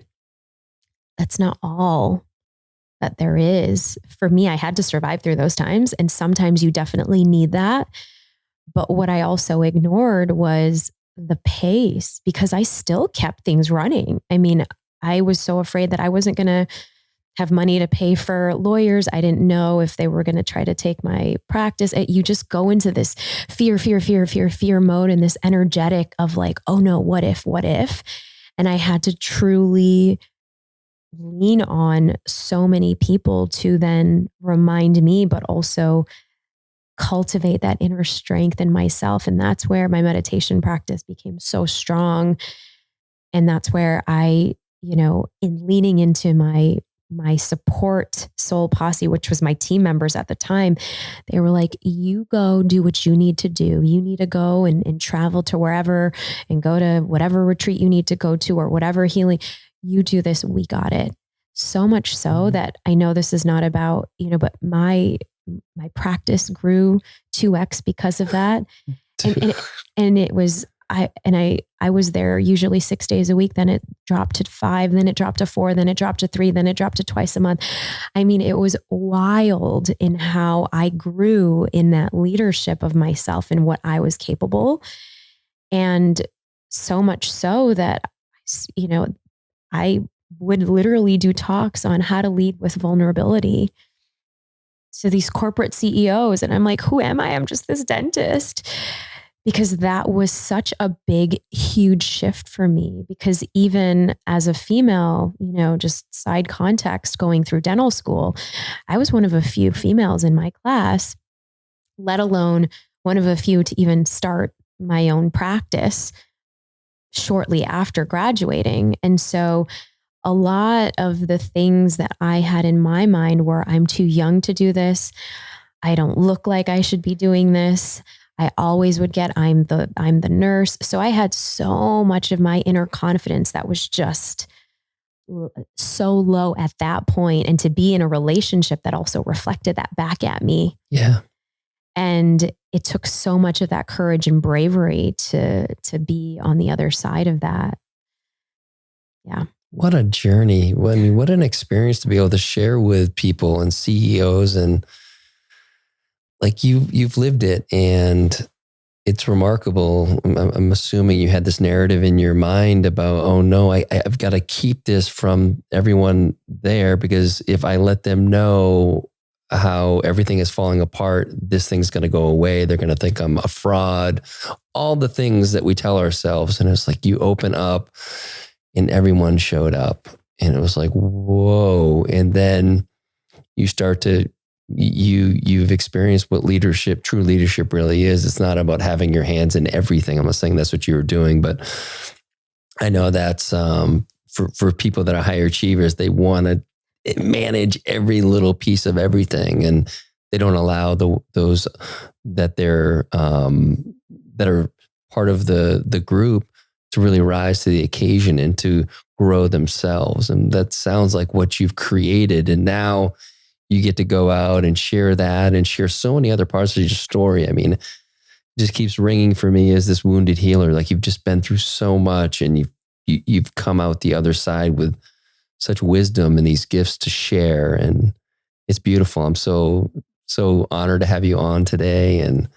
that's not all that there is. For me, I had to survive through those times. And sometimes you definitely need that. But what I also ignored was the pace because I still kept things running. I mean, I was so afraid that I wasn't going to have money to pay for lawyers. I didn't know if they were going to try to take my practice. You just go into this fear mode and this energetic of like, oh no, what if? And I had to truly lean on so many people to then remind me, but also cultivate that inner strength in myself. And that's where my meditation practice became so strong And that's where I, in leaning into my support soul posse, which was my team members at the time, they were like, you go do what you need to do. You need to go and travel to wherever and go to whatever retreat you need to go to or whatever healing. You do this. We got it. So much so that I know this is not about, but my practice grew 2x because of that. And it was, I was there usually 6 days a week. Then it dropped to 5, then it dropped to 4, then it dropped to 3, then it dropped to twice a month. I mean, it was wild in how I grew in that leadership of myself and what I was capable. And so much so that, I would literally do talks on how to lead with vulnerability to these corporate CEOs. And I'm like, who am I? I'm just this dentist. Because that was such a big, huge shift for me. Because even as a female, just side context going through dental school, I was one of a few females in my class, let alone one of a few to even start my own practice shortly after graduating. And so a lot of the things that I had in my mind were, I'm too young to do this. I don't look like I should be doing this. I always would get, I'm the nurse. So I had so much of my inner confidence that was just so low at that point. And to be in a relationship that also reflected that back at me. Yeah. And it took so much of that courage and bravery to be on the other side of that. Yeah. What a journey. I mean, what an experience to be able to share with people and CEOs, and like you've lived it, and it's remarkable. I'm assuming you had this narrative in your mind about, oh no, I've got to keep this from everyone there, because if I let them know how everything is falling apart, this thing's going to go away. They're going to think I'm a fraud. All the things that we tell ourselves. And it's like you open up and everyone showed up, and it was like, whoa. And then you start to, you've experienced what leadership, true leadership really is. It's not about having your hands in everything. I'm not saying that's what you were doing, but I know that's for people that are high achievers, they want to manage every little piece of everything, and they don't allow those that they're that are part of the group to really rise to the occasion and to grow themselves. And that sounds like what you've created. And now you get to go out and share that and share so many other parts of your story. I mean, it just keeps ringing for me as this wounded healer. Like you've just been through so much, and you've come out the other side with such wisdom and these gifts to share. And it's beautiful. I'm so honored to have you on today, and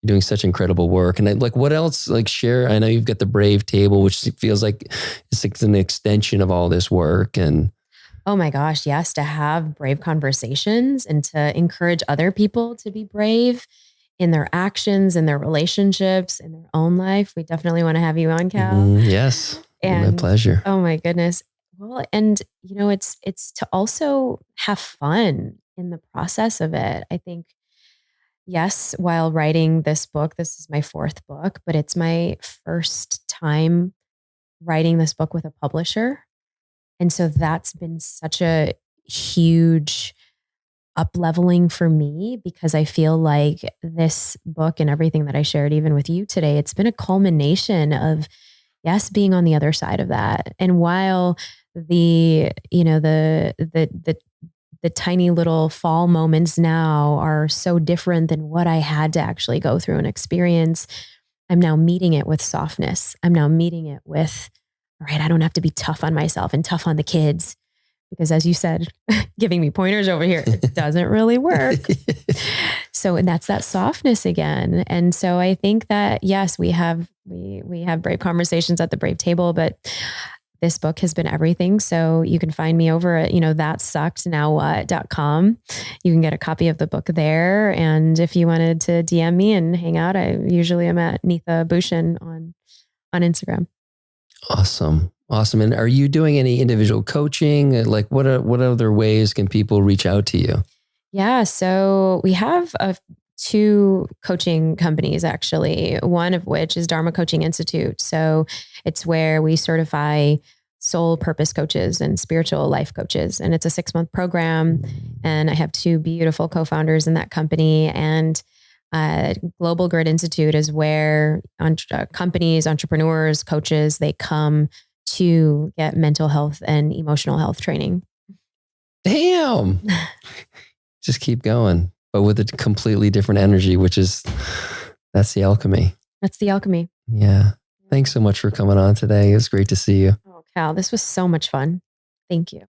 you're doing such incredible work. And what else, share? I know you've got the Brave Table, which feels like it's an extension of all this work. And oh my gosh, yes, to have brave conversations and to encourage other people to be brave in their actions, in their relationships, in their own life. We definitely want to have you on, Cal. Yes, and my pleasure. Oh my goodness. Well, and it's to also have fun in the process of it. I think, yes, while writing this book, this is my 4th book, but it's my first time writing this book with a publisher. And so that's been such a huge up-leveling for me, because I feel like this book and everything that I shared even with you today, it's been a culmination of, yes, being on the other side of that. And while the tiny little fall moments now are so different than what I had to actually go through and experience, I'm now meeting it with softness. I'm now meeting it with, all right, I don't have to be tough on myself and tough on the kids, because as you said, giving me pointers over here, it doesn't really work. So, and that's that softness again. And so I think that, yes, we have brave conversations at the Brave Table, but this book has been everything. So you can find me over at, thatsuckednowwhat.com. You can get a copy of the book there. And if you wanted to DM me and hang out, I usually am at Neeta Bhushan on Instagram. Awesome. And are you doing any individual coaching? Like what other ways can people reach out to you? Yeah. So we have two coaching companies, actually, one of which is Dharma Coaching Institute. So it's where we certify soul purpose coaches and spiritual life coaches. And it's a 6-month program. And I have two beautiful co-founders in that company. And Global Grid Institute is where companies, entrepreneurs, coaches, they come to get mental health and emotional health training. Damn. Just keep going, but with a completely different energy, that's the alchemy. That's the alchemy. Yeah. Thanks so much for coming on today. It was great to see you. Oh, Cal, this was so much fun. Thank you.